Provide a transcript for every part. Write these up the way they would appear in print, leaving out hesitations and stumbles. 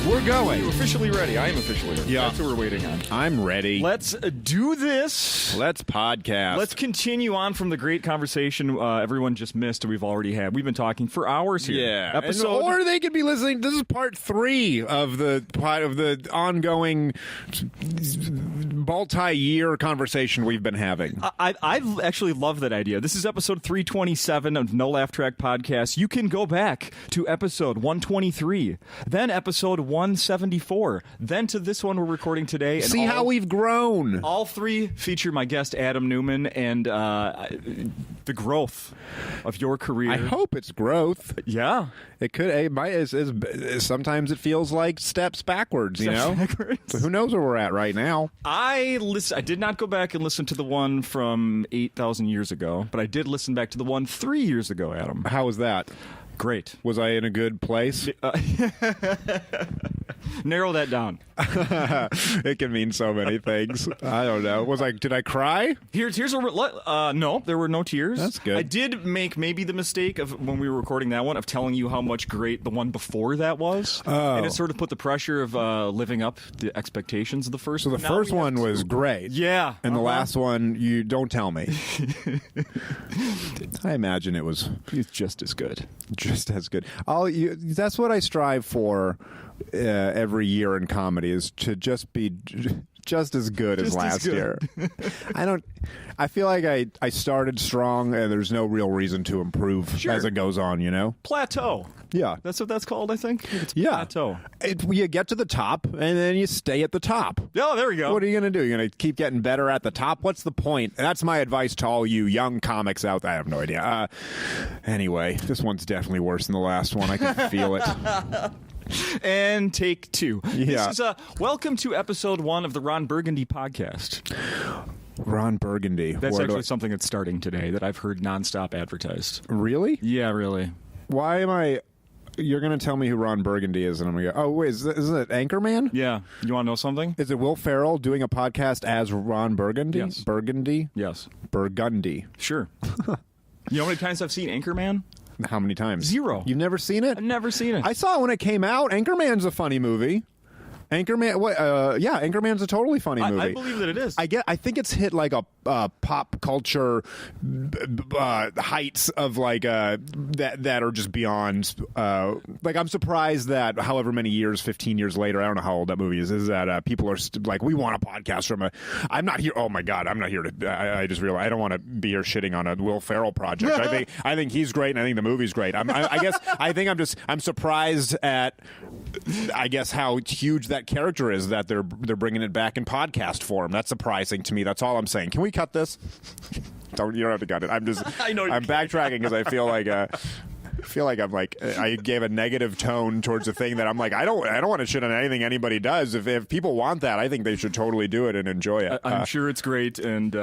We're going. You're officially ready. I am officially ready. Yeah. That's what we're waiting on. I'm ready. Let's do this. Let's podcast. Let's continue on from the great conversation everyone just missed. We've already had. We've been talking for hours here. Yeah. Or they could be listening. This is part 3 of the ongoing multi-year conversation we've been having. I actually love that idea. This is episode 327 of No Laugh Track Podcast. You can go back to episode 123, then episode 174, then to this one we're recording today. And see how we've grown. All 3 feature my guest Adam Newman and the growth of your career. I hope it's growth. Yeah, it could. Sometimes it feels like steps backwards. So who knows where we're at right now? I did not go back and listen to the one from 8,000 years ago, but I did listen back to the one 3 years ago. Adam, how was that? Great. Was I in a good place? Narrow that down. It can mean so many things. I don't know. Did I cry? Here's no, there were no tears. That's good. I did make maybe the mistake of when we were recording that one of telling you how much great the one before that was. Oh. And it sort of put the pressure of living up the expectations of the first one. So the first one was great. Yeah. And the last one, you don't tell me. I imagine it's just as good. Just as good. That's what I strive for every year in comedy, is to just be just as good as last year. I feel like I started strong and there's no real reason to improve as it goes on, Plateau. Yeah. That's what that's called, I think. It's yeah. Plateau. You get to the top and then you stay at the top. Oh, there we go. What are you going to do? You're going to keep getting better at the top? What's the point? That's my advice to all you young comics out there. I have no idea. Anyway, this one's definitely worse than the last one. I can feel it. And take 2. Yeah. This is welcome to episode 1 of the Ron Burgundy podcast. Ron Burgundy. That's actually something that's starting today that I've heard nonstop advertised. Really? Yeah, really. Why am I... You're going to tell me who Ron Burgundy is, and I'm going to go, oh, wait, is it Anchorman? Yeah. You want to know something? Is it Will Ferrell doing a podcast as Ron Burgundy? Yes. Burgundy? Yes. Burgundy. Sure. You know how many times I've seen Anchorman? How many times? 0. You've never seen it? I've never seen it. I saw it when it came out. Anchorman's a funny movie. Anchorman's a totally funny movie. I believe that it is. I think it's hit like a pop culture heights of that are just beyond. I'm surprised that however many years, 15 years later, I don't know how old that movie is that people are we want a podcast from I'm not here. Oh my God, I'm not here to. I just realized I don't want to be here shitting on a Will Ferrell project. I think he's great, and I think the movie's great. I'm surprised at how huge that character is that they're bringing it back in podcast form. That's surprising to me. That's all I'm saying. Can we cut this? You don't have to cut it. I'm backtracking because I feel like I gave a negative tone towards a thing that I'm like, I don't want to shit on anything anybody does. If people want that, I think they should totally do it and enjoy it. I'm sure it's great, and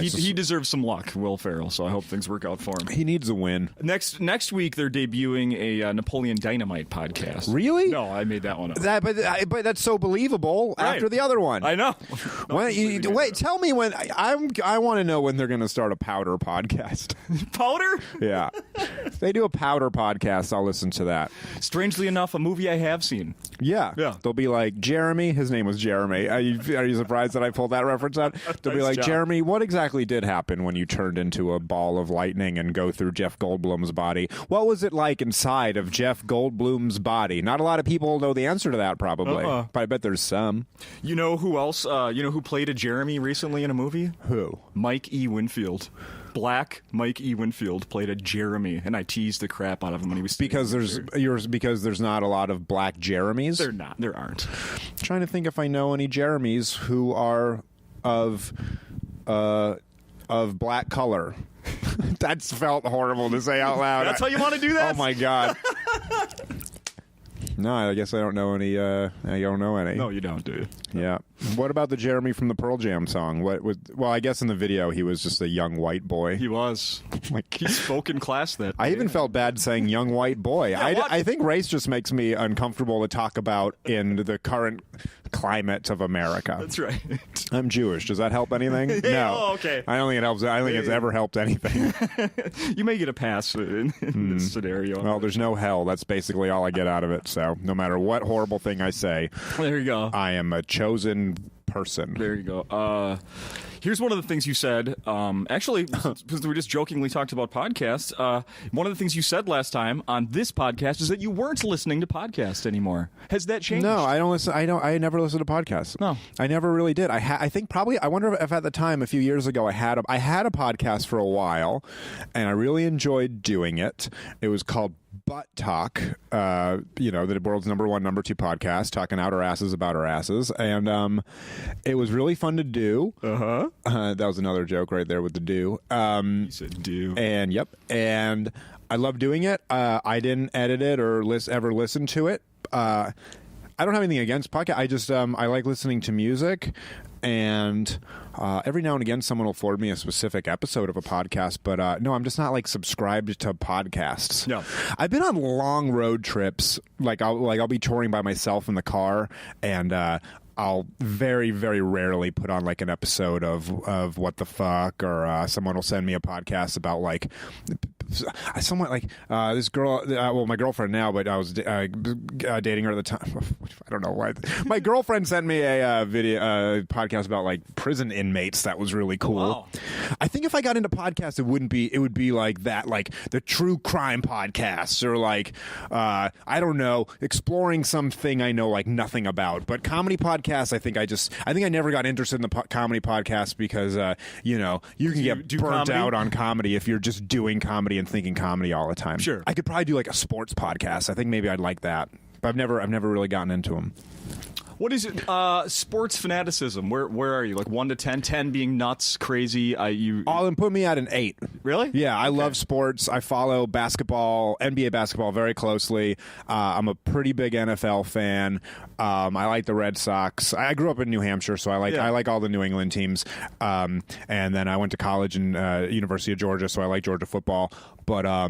he deserves some luck, Will Ferrell. So I hope things work out for him. He needs a win. Next week they're debuting a Napoleon Dynamite podcast. Really? No, I made that one up. But that's so believable after the other one. I know. Wait, tell me when. I want to know when they're going to start a Powder podcast. Powder? Yeah. They do a Powder podcast. I'll listen to that. Strangely enough, a movie I have seen. Yeah. They'll be like, Jeremy. His name was Jeremy. Are you surprised that I pulled that reference out? They'll be like, job. Jeremy, what exactly did happen when you turned into a ball of lightning and go through Jeff Goldblum's body? What was it like inside of Jeff Goldblum's body? Not a lot of people know the answer to that, probably. But I bet there's some. You know who else? Who played a Jeremy recently in a movie? Who? Mike E. Winfield. Black Mike E. Winfield played a Jeremy, and I teased the crap out of him when he was because there's not a lot of black Jeremies. There aren't. I'm trying to think if I know any Jeremies who are of black color. That's felt horrible to say out loud. That's how you want to do that? Oh my God. No, I guess I don't know any. I don't know any. No, you don't, do you? Yeah. What about the Jeremy from the Pearl Jam song? Well, I guess in the video he was just a young white boy. He was. He spoke in class that I day. even felt bad saying young white boy. Yeah, I think race just makes me uncomfortable to talk about in the current climate of America. That's right. I'm Jewish. Does that help anything? No. Oh, okay. I don't think it helps. I don't think it's ever helped anything. You may get a pass in this scenario. Well, there's no hell. That's basically all I get out of it. So no matter what horrible thing I say, there you go. I am a chosen person. There you go. Here's one of the things you said. Actually, because we just jokingly talked about podcasts, one of the things you said last time on this podcast is that you weren't listening to podcasts anymore. Has that changed? No, I don't listen. I never listened to podcasts. No, I never really did. I think probably. I wonder if at the time a few years ago I had a podcast for a while, and I really enjoyed doing it. It was called Butt Talk, the world's number 1, number 2 podcast, talking out our asses about our asses, and it was really fun to do. That was another joke right there with the do. You said do. And yep, and I love doing it. I didn't edit it or ever listen to it. I don't have anything against podcast. I just I like listening to music, and every now and again someone will forward me a specific episode of a podcast, but no, I'm just not like subscribed to podcasts. No. I've been on long road trips, I'll be touring by myself in the car, and I'll very, very rarely put on like an episode of What the Fuck, or someone will send me a podcast about like somewhat like this girl, my girlfriend now, but I was dating her at the time. I don't know why. My girlfriend sent me a podcast about like prison inmates. That was really cool. Oh, wow. I think if I got into podcasts, it would be like that, like the true crime podcasts, or like I don't know, exploring something I know like nothing about. But comedy podcasts, I think I never got interested in the comedy podcast because you can get burnt out on comedy if you're just doing comedy and thinking comedy all the time. Sure. I could probably do like a sports podcast. I think maybe I'd like that. But I've never really gotten into them. What is it? Sports fanaticism. Where are you? Like 1 to 10? 10 being nuts, crazy. Put me at an 8. Really? Yeah, I love sports. I follow basketball, NBA basketball, very closely. I'm a pretty big NFL fan. I like the Red Sox. I grew up in New Hampshire, so I like all the New England teams. And then I went to college in University of Georgia, so I like Georgia football. But I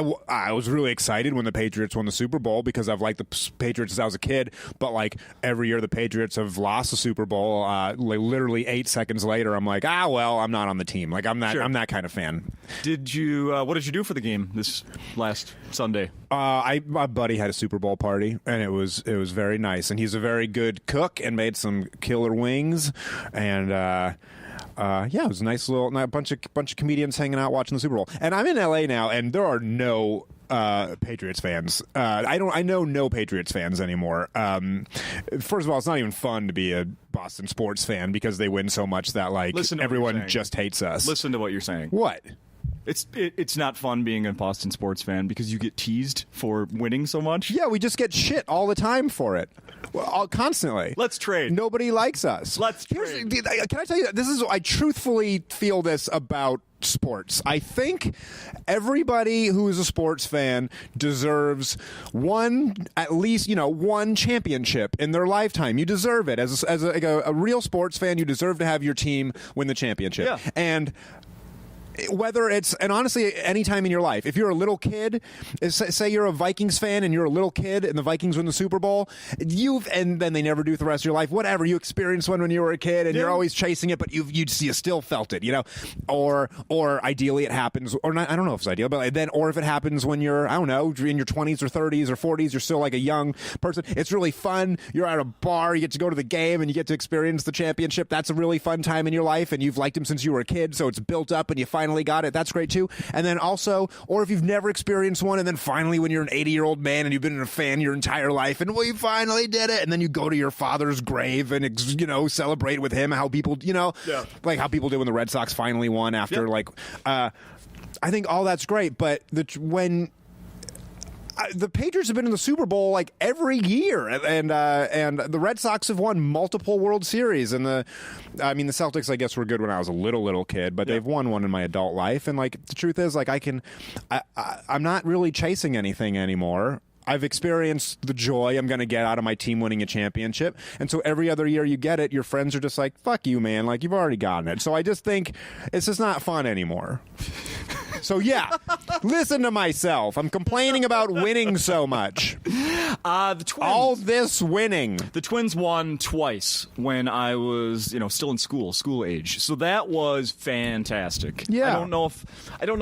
was really excited when the Patriots won the Super Bowl because I've liked the Patriots since I was a kid. But like every year the Patriots have lost the Super Bowl, literally 8 seconds later, I'm like, I'm not on the team. Like I'm that kind of fan. Did you? What did you do for the game this last Sunday? My buddy had a Super Bowl party, and it was very nice. And he's a very good cook and made some killer wings, and it was a nice little bunch of comedians hanging out watching the Super Bowl. And I'm in LA now, and there are no Patriots fans. I know no Patriots fans anymore. First of all, it's not even fun to be a Boston sports fan because they win so much that like everyone just hates us. Listen to what you're saying. What? It's not fun being a Boston sports fan because you get teased for winning so much. Yeah, we just get shit all the time for it. Constantly. Let's trade. Nobody likes us. Let's trade. Can I tell you, I truthfully feel this about sports. I think everybody who is a sports fan deserves at least one championship in their lifetime. You deserve it. As a real sports fan, you deserve to have your team win the championship. Yeah. And honestly, any time in your life, if you're a little kid, say you're a Vikings fan and you're a little kid and the Vikings win the Super Bowl, and then they never do it the rest of your life, whatever, you experienced one when you were a kid and you're always chasing it, but you still felt it, or ideally it happens, or not, I don't know if it's ideal, but then, or if it happens when you're, I don't know, in your 20s or 30s or 40s, you're still like a young person, it's really fun, you're at a bar, you get to go to the game and you get to experience the championship, that's a really fun time in your life, and you've liked him since you were a kid, so it's built up and you finally got it. That's great too. And then also, or if you've never experienced one, and then finally when you're an 80-year-old man and you've been a fan your entire life, and we finally did it, and then you go to your father's grave and celebrate with him how people like how people did when the Red Sox finally won after I think all that's great, but when the Patriots have been in the Super Bowl like every year, and the Red Sox have won multiple World Series, and the Celtics, I guess, were good when I was a little kid, but they've won one in my adult life, and like the truth is, like I'm not really chasing anything anymore. I've experienced the joy I'm going to get out of my team winning a championship. And so every other year you get it, your friends are just like, fuck you, man. Like, you've already gotten it. So I just think it's just not fun anymore. So, yeah, listen to myself. I'm complaining about winning so much. The Twins. All this winning. The Twins won twice when I was, still in school age. So that was fantastic. Yeah. I don't know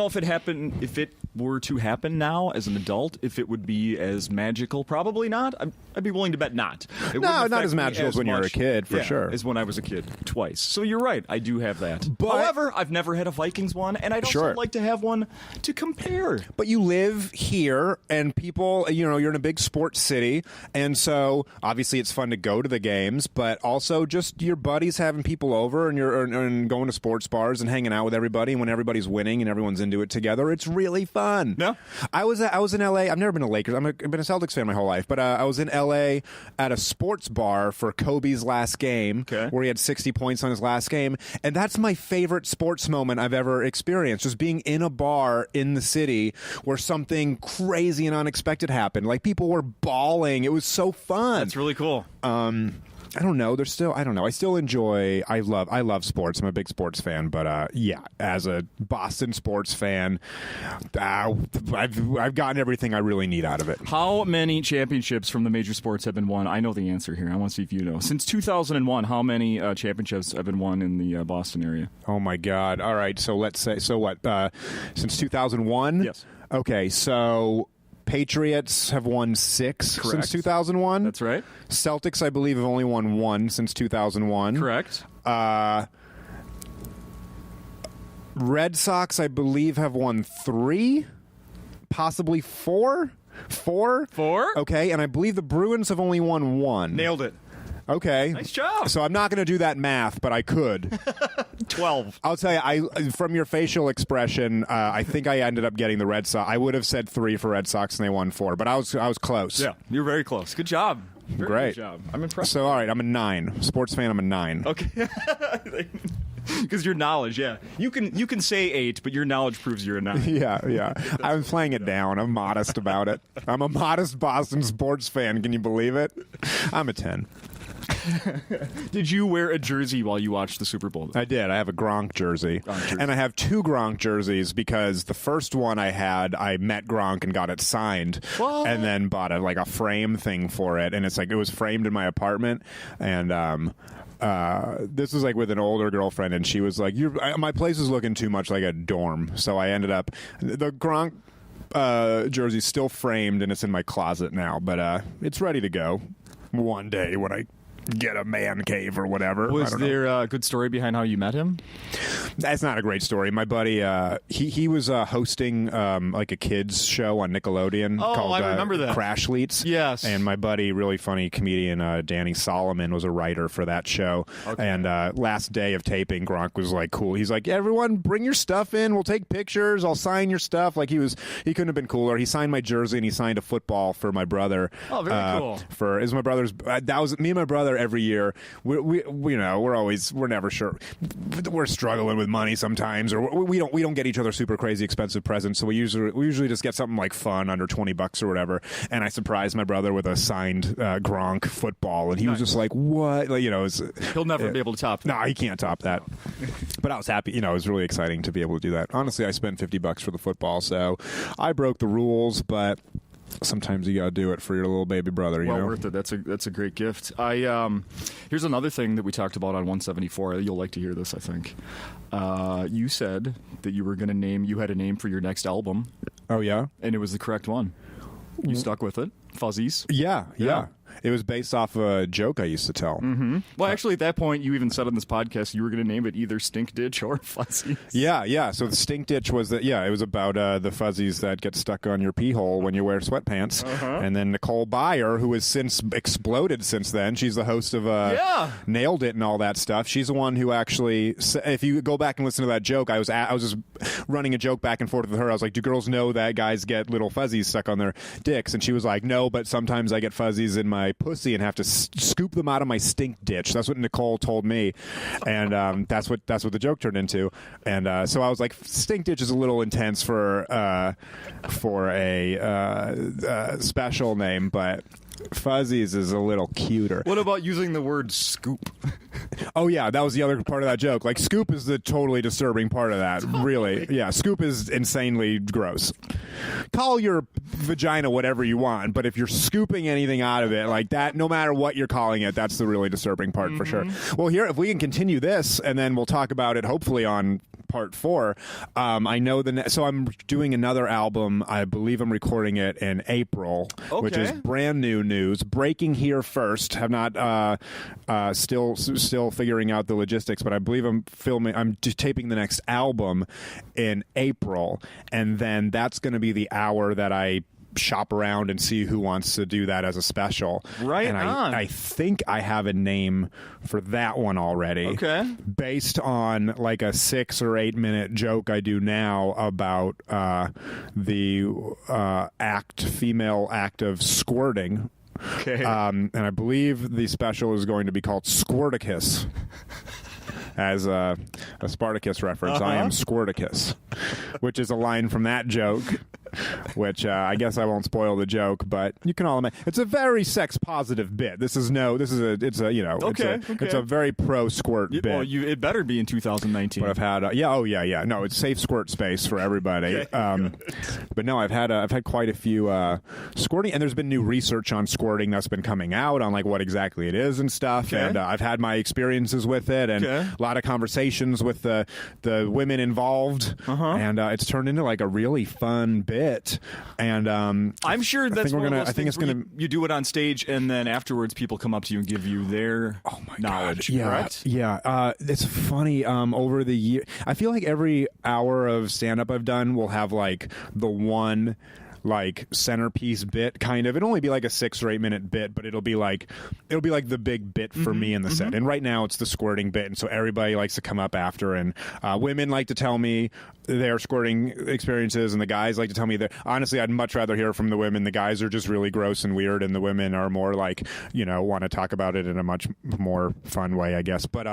if it happened, if it were to happen now as an adult, if it would be as magical. Probably not. I'd be willing to bet not. No, not as magical as when you were a kid, for sure. As when I was a kid, twice. So you're right. I do have that. But, however, I've never had a Vikings one, and I'd also like to have one to compare. But you live here, and people, you're in a big sports city, and so obviously it's fun to go to the games, but also just your buddies having people over, and going to sports bars and hanging out with everybody, and when everybody's winning and everyone's into it together, it's really fun. Yeah. I was in L.A. I've never been to Lakers. I've been a Celtics fan my whole life, but I was in L.A. at a sports bar for Kobe's last game, where he had 60 points on his last game, and that's my favorite sports moment I've ever experienced, just being in a bar in the city where something crazy and unexpected happened. Like, people were bawling. It was so fun. That's really cool. I don't know. I don't know. I still enjoy. I love sports. I'm a big sports fan, but yeah, as a Boston sports fan, I've gotten everything I really need out of it. How many championships from the major sports have been won? I know the answer here. I want to see if you know. Since 2001, how many championships have been won in the Boston area? Oh my God! All right, so let's say what? Since 2001. Yes. Okay, so Patriots have won 6 since 2001. That's right. Celtics, I believe, have only won 1 since 2001. Correct. Red Sox, I believe, have won 3, possibly 4. 4? Okay, and I believe the Bruins have only won 1. Nailed it. Okay. Nice job. So I'm not going to do that math, but I could. 12. I'll tell you, from your facial expression, I think I ended up getting the Red Sox. I would have said 3 for Red Sox, and they won 4, but I was close. Yeah, you're very close. Good job. Great. Good job. I'm impressed. So, all right, I'm a 9. Sports fan, I'm a 9. Okay. Because your knowledge, yeah. You can say 8, but your knowledge proves you're a 9. Yeah. I'm playing it down. I'm modest about it. I'm a modest Boston sports fan. Can you believe it? I'm a 10. Did you wear a jersey while you watched the Super Bowl? I did. I have a Gronk jersey. And I have 2 Gronk jerseys because the first one I had, I met Gronk and got it signed. What? And then bought a frame thing for it. And it's like, it was framed in my apartment. And this was like with an older girlfriend, and she was like, my place is looking too much like a dorm. So I ended up, the Gronk jersey's still framed, and it's in my closet now. But it's ready to go one day when I get a man cave or whatever. Was there a good story behind how you met him? That's not a great story. My buddy, he was hosting like a kids show on Nickelodeon called I remember that. Crashleets. Yes. And my buddy, really funny comedian Danny Solomon, was a writer for that show. Okay. And last day of taping, Gronk was like, cool. He's like, everyone bring your stuff in. We'll take pictures. I'll sign your stuff. Like, he couldn't have been cooler. He signed my jersey, and he signed a football for my brother. Oh, very cool. Is my brother's. That was me and my brother every year. We're never sure. We're struggling with money sometimes, or we don't get each other super crazy expensive presents. So we usually just get something like fun under $20 or whatever. And I surprised my brother with a signed Gronk football, and he was just like, "What?" He'll never be able to top that. No, he can't top that. But I was happy. It was really exciting to be able to do that. Honestly, I spent $50 for the football, so I broke the rules, but sometimes you gotta do it for your little baby brother. Well worth it. That's a great gift. Here's another thing that we talked about on 174. You'll like to hear this, I think. You said that you had a name for your next album. Oh yeah, and it was the correct one. You stuck with it. Fuzzies. Yeah. It was based off a joke I used to tell. Mm-hmm. Well, actually, at that point, you even said on this podcast you were going to name it either Stink Ditch or Fuzzies. Yeah. So the Stink Ditch was it was about the fuzzies that get stuck on your pee hole when you wear sweatpants. Uh-huh. And then Nicole Byer, who has since exploded since then, she's the host of Nailed It and all that stuff. She's the one who actually, if you go back and listen to that joke, I was just running a joke back and forth with her. I was like, do girls know that guys get little fuzzies stuck on their dicks? And she was like, no, but sometimes I get fuzzies in my my pussy and have to scoop them out of my stink ditch. That's what Nicole told me, and that's what the joke turned into. And so I was like, stink ditch is a little intense for a special name, but Fuzzies is a little cuter. What about using the word scoop? Oh yeah, that was the other part of that joke. Like, scoop is the totally disturbing part of that. Really, yeah, scoop is insanely gross. Call your vagina whatever you want, but if you're scooping anything out of it like that, no matter what you're calling it, that's the really disturbing part for sure. Well, here, if we can continue this, and then we'll talk about it hopefully on part 4. I know so I'm doing another album. I believe I'm recording it in April, which is brand new news. Breaking here first. Have not still figuring out the logistics, but I believe I'm taping the next album in April, and then that's going to be the hour that I shop around and see who wants to do that as a special. Right. And I think I have a name for that one already. Okay. Based on like a 6 or 8 minute joke I do now about the female act of squirting. Okay. And I believe the special is going to be called Squirticus. As a Spartacus reference, I am Squirticus, which is a line from that joke, which I guess I won't spoil the joke, but you can all imagine. It's a very sex positive bit. It's a very pro squirt bit. Well, it better be in 2019. But I've had no, it's safe squirt space for everybody. But no, I've had quite a few squirting, and there's been new research on squirting that's been coming out on like what exactly it is and stuff. And I've had my experiences with it, and a lot of conversations with the women involved, and it's turned into like a really fun bit. And I'm sure that's one of those things where you do it on stage, and then afterwards people come up to you and give you their knowledge. Yeah, correct? Yeah. It's funny. Over the year, I feel like every hour of stand-up I've done will have like the one like centerpiece bit, kind of. It'll only be like a 6 or 8 minute bit, but it'll be like the big bit for me in the set. And right now it's the squirting bit, and so everybody likes to come up after, and women like to tell me their squirting experiences, and the guys like to tell me that. Honestly, I'd much rather hear from the women. The guys are just really gross and weird, and the women are more like, want to talk about it in a much more fun way, I guess. But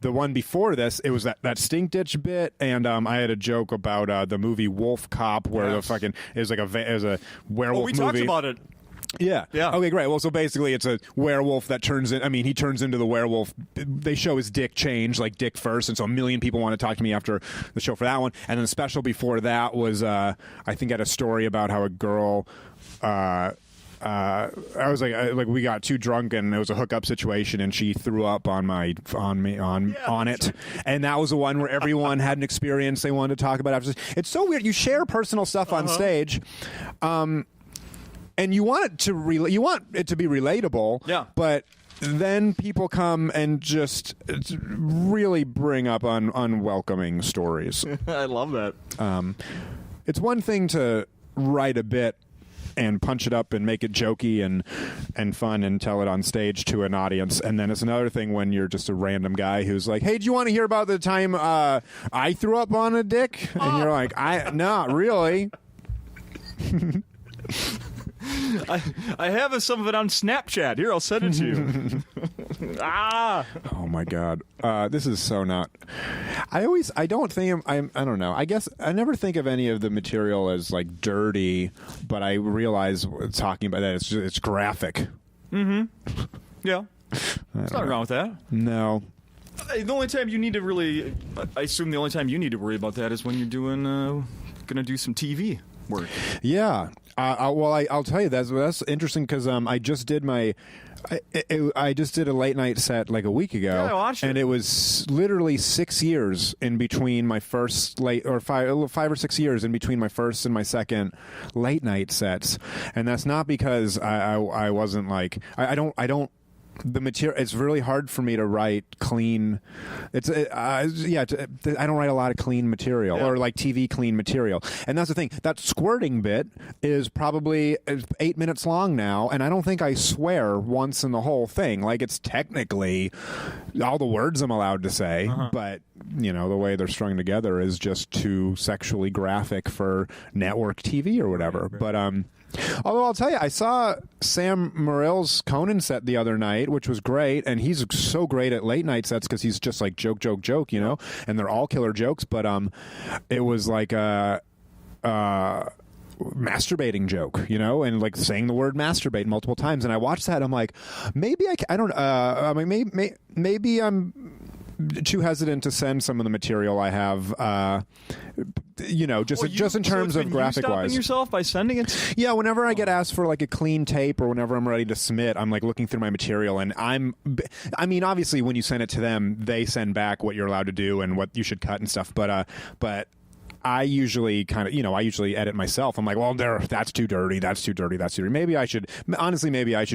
the one before this, it was that stink ditch bit, and I had a joke about the movie Wolf Cop, where the fucking it was a werewolf movie. We talked about it. Yeah. Okay, great. Well, so basically it's a werewolf that he turns into the werewolf. They show his dick change, like dick first, and so a million people want to talk to me after the show for that one. And then the special before that was, I think, I had a story about how a girl, I was like we got too drunk and it was a hookup situation, and she threw up on it, and that was the one where everyone had an experience they wanted to talk about after. It's so weird. You share personal stuff on stage, and you want it to be relatable, but then people come and just really bring up unwelcoming stories. I love that. It's one thing to write a bit and punch it up and make it jokey and fun and tell it on stage to an audience. And then it's another thing when you're just a random guy who's like, hey, do you want to hear about the time I threw up on a dick? And you're like, not really. I have some of it on Snapchat. Here, I'll send it to you. Oh my God. This is so not. I don't know. I guess I never think of any of the material as like dirty, but I realize talking about that it's graphic. Yeah. There's nothing wrong with that. No. The only time you need to really, I assume the only time you need to worry about that is when you're doing, gonna do some TV work. Yeah. I'll tell you that's interesting because I just did I just did a late night set like a week ago. Yeah, I watched it. And it was literally 6 years in between my first 5 or 6 years in between my first and my second late night sets, and that's not because I wasn't like I don't. The material, it's really hard for me to write clean. I don't write a lot of clean material or like TV clean material. And that's the thing. That squirting bit is probably 8 minutes long now, and I don't think I swear once in the whole thing. Like, it's technically all the words I'm allowed to say, but the way they're strung together is just too sexually graphic for network TV or whatever. Right. Although I'll tell you, I saw Sam Morril's Conan set the other night, which was great, and he's so great at late night sets because he's just like joke, you know, and they're all killer jokes. But it was like a masturbating joke, you know, and like saying the word masturbate multiple times. And I watched that. I'm like, maybe I don't. I mean, maybe I'm too hesitant to send some of the material I have. You know, just in terms of graphic wise. Yourself by sending it. Yeah, whenever I get asked for like a clean tape or whenever I'm ready to submit, I'm like looking through my material, and I mean, obviously, when you send it to them, they send back what you're allowed to do and what you should cut and stuff. But I usually I usually edit myself. I'm like, well, that's too dirty. That's too dirty. That's too dirty. Maybe I should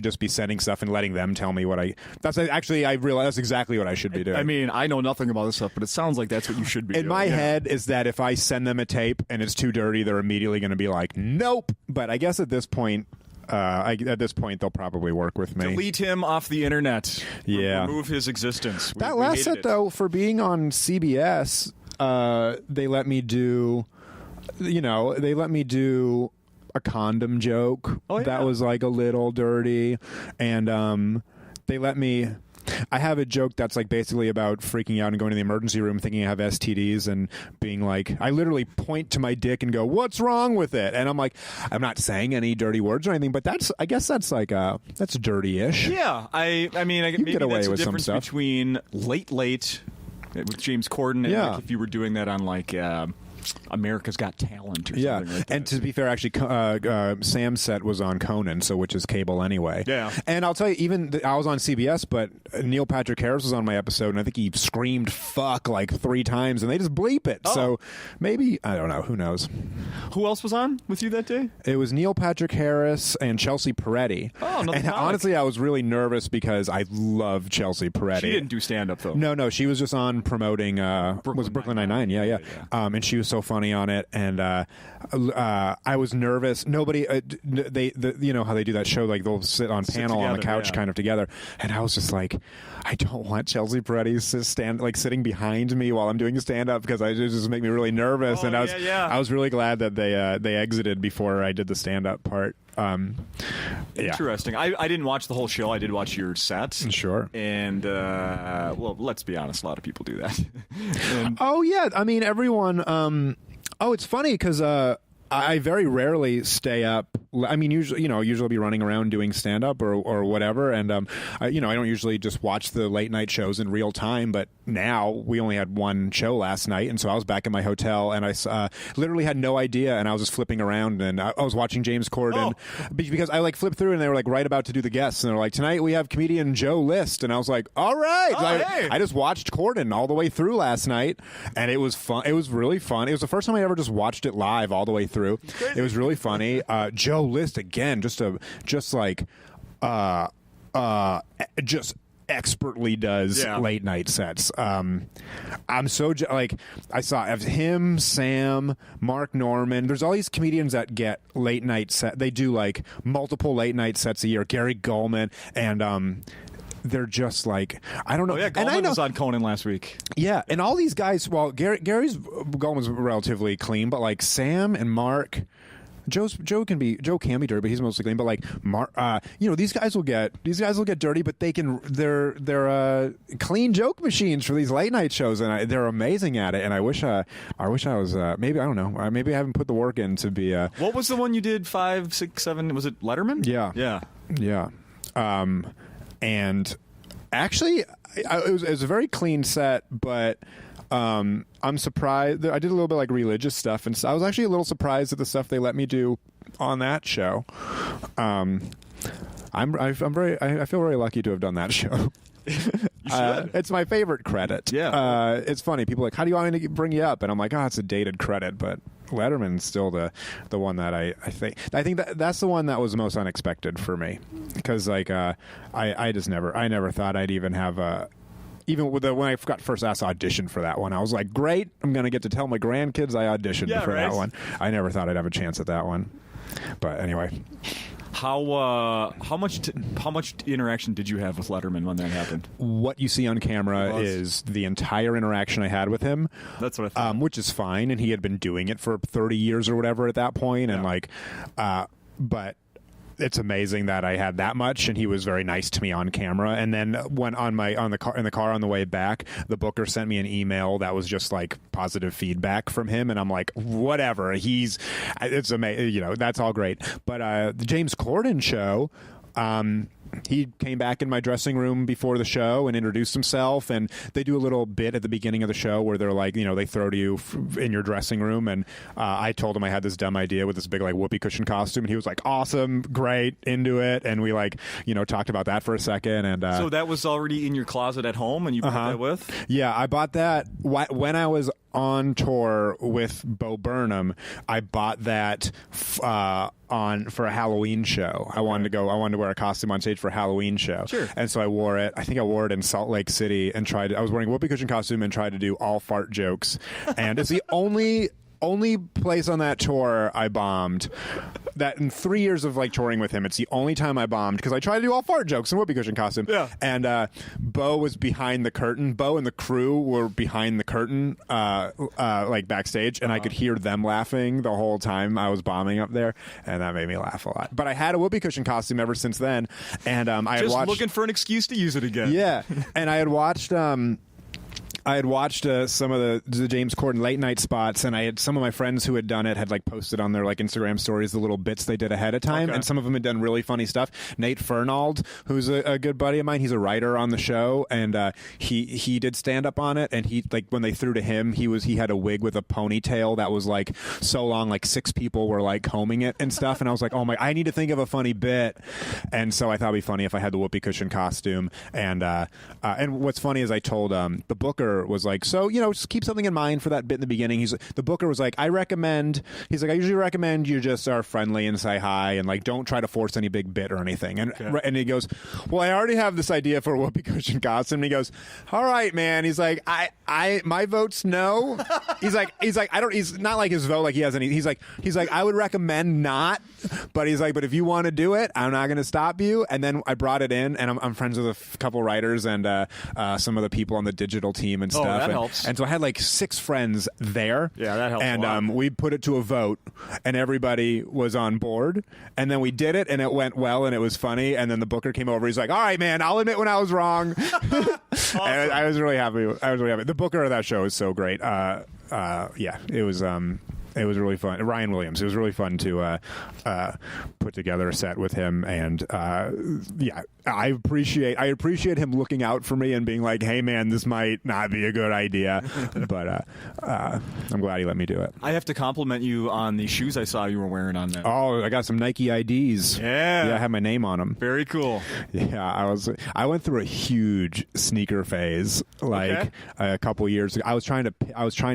just be sending stuff and letting them tell me what I realize that's exactly what I should be doing. I mean, I know nothing about this stuff, but it sounds like that's what you should be doing. In my head is that if I send them a tape and it's too dirty, they're immediately going to be like, nope. But I guess at this point, they'll probably work with me. Delete him off the internet. Yeah. Remove his existence. That last set, though, for being on CBS, they let me do a condom joke. Oh, yeah. That was like a little dirty. And they let me... I have a joke that's like basically about freaking out and going to the emergency room thinking I have STDs and being like, I literally point to my dick and go, what's wrong with it? And I'm like, I'm not saying any dirty words or anything, but I guess that's like that's dirty-ish. Yeah. I mean, maybe get away that's with the some difference stuff. between late with James Corden and like if you were doing that on like America's Got Talent or something like that. And to be fair, actually, Sam's set was on Conan, which is cable anyway. Yeah. And I'll tell you, I was on CBS, but Neil Patrick Harris was on my episode, and I think he screamed "fuck" like 3 times, and they just bleep it. Oh. So maybe, I don't know. Who knows? Who else was on with you that day? It was Neil Patrick Harris and Chelsea Peretti. Oh, another and comic. honestly, I was really nervous because I love Chelsea Peretti. She didn't do stand-up, though. No, she was just on promoting Brooklyn Nine-Nine. Yeah. And she was so funny on it, and I was nervous. Nobody, you know how they do that show, like they'll sit on panel on the couch kind of together, and I was just like, I don't want Chelsea Peretti sitting behind me while I'm doing stand-up because it just make me really nervous. And I was really glad that they exited before I did the stand-up part. Interesting. I didn't watch the whole show. I did watch your set. Sure. And well, let's be honest, a lot of people do that. Oh yeah, I mean everyone. It's funny because I very rarely stay up. I mean, usually I'll be running around doing stand up or whatever, and I don't usually just watch the late night shows in real time. But now we only had one show last night, and so I was back in my hotel, and I literally had no idea, and I was just flipping around, and I was watching James Corden because I like flipped through, and they were like right about to do the guests, and they're like, tonight we have comedian Joe List, and I was like, all right. Hey. I just watched Corden all the way through last night, and it was fun. It was really fun. It was the first time I ever just watched it live all the way through. It was really funny. Joe List again, just expertly does late night sets. I'm so I saw him, Sam, Mark Norman. There's all these comedians that get late night set. They do like multiple late night sets a year. Gary Goldman and they're just like, I don't know. Oh, yeah, Goldman was on Conan last week. Yeah, and all these guys, well, Gary's Goldman's relatively clean, but like Sam and Mark, Joe can be dirty, but he's mostly clean. But like Mark, these guys will get dirty, but they're clean joke machines for these late night shows, and they're amazing at it. And I wish I was maybe I don't know, maybe I haven't put the work in to be. What was the one you did 5, 6, 7? Was it Letterman? Yeah. And actually, it was a very clean set, but I'm surprised. I did a little bit like religious stuff, and so I was actually a little surprised at the stuff they let me do on that show. I feel very lucky to have done that show. It's my favorite credit. Yeah. It's funny. People are like, how do you want me to bring you up? And I'm like, it's a dated credit, but Letterman's still the one that I think that's the one that was the most unexpected for me, because like I never thought I'd even have even when I got first asked to audition for that one, I was like, great, I'm gonna get to tell my grandkids I auditioned for that one. I never thought I'd have a chance at that one, but anyway. How much interaction did you have with Letterman when that happened? What you see on camera is the entire interaction I had with him. That's what I thought. Which is fine, and he had been doing it for 30 years or whatever at that point, and but it's amazing that I had that much, and he was very nice to me on camera. And then when in the car on the way back, the booker sent me an email that was just like positive feedback from him, and I'm like, whatever. It's amazing, that's all great. But the James Corden show. He came back in my dressing room before the show and introduced himself, and they do a little bit at the beginning of the show where they're like, they throw to you in your dressing room, and I told him I had this dumb idea with this big like whoopee cushion costume, and he was like, awesome, great, into it, and we talked about that for a second. And so that was already in your closet at home, and you brought that with? Yeah, I bought that when I was on tour with Bo Burnham. I bought that for a Halloween show. I wanted to wear a costume on stage for a Halloween show. Sure. And so I wore it. I think I wore it in Salt Lake City and I was wearing a whoopee cushion costume and tried to do all fart jokes. And it's the only place on that tour I bombed. That in 3 years of touring with him, it's the only time I bombed because I tried to do all fart jokes in whoopee cushion costume. Yeah. And Bo was behind the curtain. Bo and the crew were behind the curtain, backstage, and I could hear them laughing the whole time I was bombing up there, and that made me laugh a lot. But I had a whoopee cushion costume ever since then, and I had watched, looking for an excuse to use it again. Yeah, and I had watched. I had watched some of the James Corden late night spots, and I had some of my friends who had done it had posted on their Instagram stories the little bits they did ahead of time, and some of them had done really funny stuff. Nate Fernald, who's a good buddy of mine, he's a writer on the show, and he did stand up on it, and he when they threw to him, he had a wig with a ponytail that was so long, 6 people were combing it and stuff, and I was like, oh my, I need to think of a funny bit, and so I thought it'd be funny if I had the whoopee cushion costume, and what's funny is I told the booker was so just keep something in mind for that bit in the beginning. The booker was like, I usually recommend you just are friendly and say hi and don't try to force any big bit or anything. And he goes, well, I already have this idea for a whoopee cushion costume. And he goes, all right, man. He's like, my vote's no. he's not like his vote he has any. He's like I would recommend not, but he's like, but if you want to do it, I'm not going to stop you. And then I brought it in, and I'm friends with a couple writers and some of the people on the digital team and stuff. That helps. And so I had 6 friends there. Yeah, that helps. And we put it to a vote, and everybody was on board. And then we did it, and it went well, and it was funny. And then the booker came over. He's like, all right, man, I'll admit when I was wrong. Awesome. And I was really happy. The booker of that show is so great. It was really fun. Ryan Williams. It was really fun to put together a set with him, and I appreciate him looking out for me and being like, "Hey, man, this might not be a good idea," but I'm glad he let me do it. I have to compliment you on the shoes I saw you were wearing on there. Oh, I got some Nike IDs. Yeah, I had my name on them. Very cool. Yeah, I went through a huge sneaker phase a couple years ago. I was trying